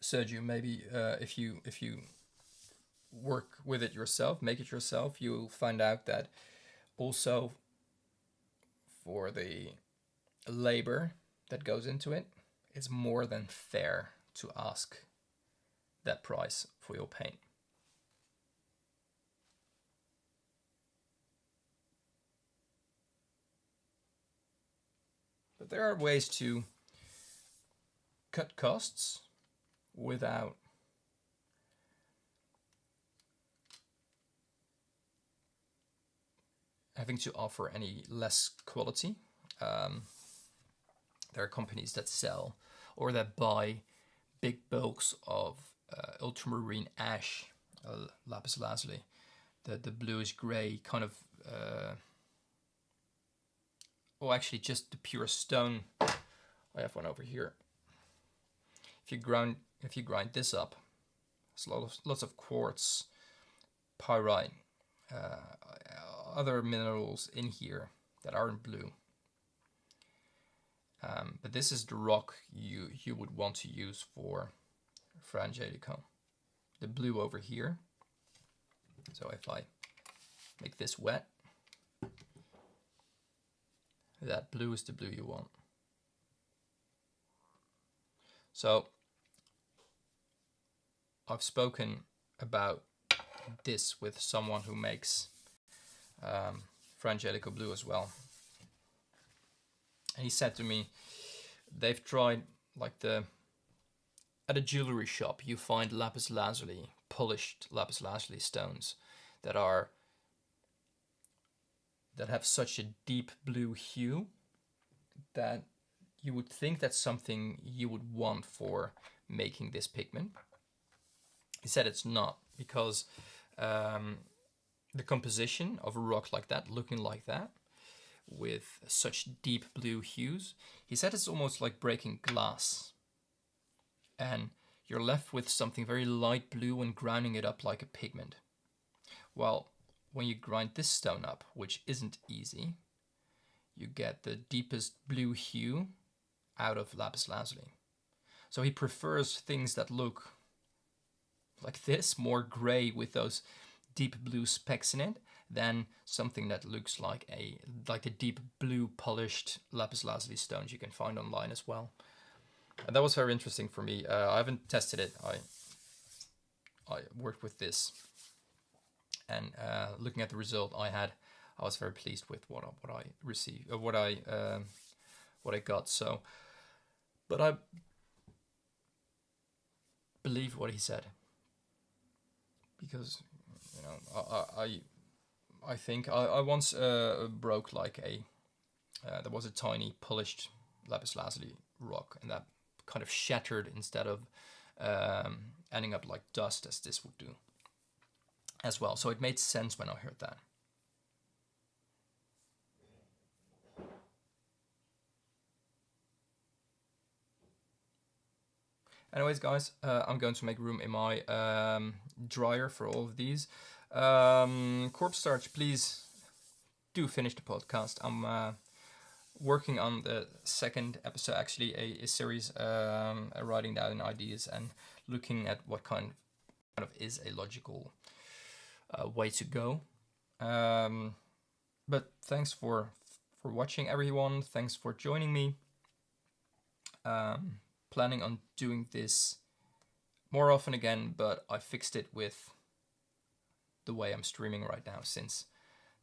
Sergio, maybe if you work with it yourself, make it yourself, you'll find out that also for the labor that goes into it, it's more than fair to ask that price for your paint. But there are ways to cut costs without having to offer any less quality. There are companies that sell or that buy big bulks of ultramarine ash, lapis lazuli, the bluish gray kind of, well, actually just the pure stone. I have one over here. If you grind this up, there's lots of quartz, pyrite, other minerals in here that aren't blue. But this is the rock you would want to use for Fra Angelico. The blue over here. So if I make this wet, that blue is the blue you want. So I've spoken about this with someone who makes Fra Angelico blue as well. And he said to me, they've tried, like, at a jewelry shop, you find lapis lazuli, polished lapis lazuli stones that have such a deep blue hue that you would think that's something you would want for making this pigment. He said it's not, because the composition of a rock like that, looking like that, with such deep blue hues, he said it's almost like breaking glass. And you're left with something very light blue and grinding it up like a pigment. Well, when you grind this stone up, which isn't easy, you get the deepest blue hue out of lapis lazuli. So he prefers things that look like this, more gray with those deep blue specks in it, than something that looks like a deep blue polished lapis lazuli stones you can find online as well. And that was very interesting for me. I haven't tested it. I worked with this, and looking at the result I was very pleased with what I received, what I got. So, but I believe what he said, because you know I think I once broke like there was a tiny polished lapis lazuli rock, and that kind of shattered instead of ending up like dust, as this would do as well. So it made sense when I heard that. Anyways, guys, I'm going to make room in my dryer for all of these. Corpse Starch, please do finish the podcast. I'm working on the second episode, actually a series, writing down ideas and looking at what kind of is a logical way to go. But thanks for watching, everyone. Thanks for joining me. Planning on doing this more often again, but I fixed it with the way I'm streaming right now, since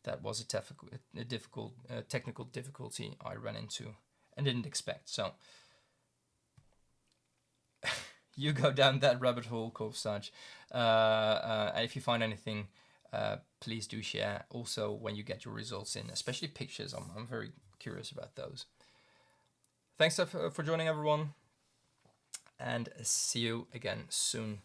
that was a difficult technical difficulty I ran into and didn't expect. So you go down that rabbit hole, Corpse Starch. And if you find anything, please do share. Also, when you get your results in, especially pictures, I'm very curious about those. Thanks for joining, everyone, and see you again soon.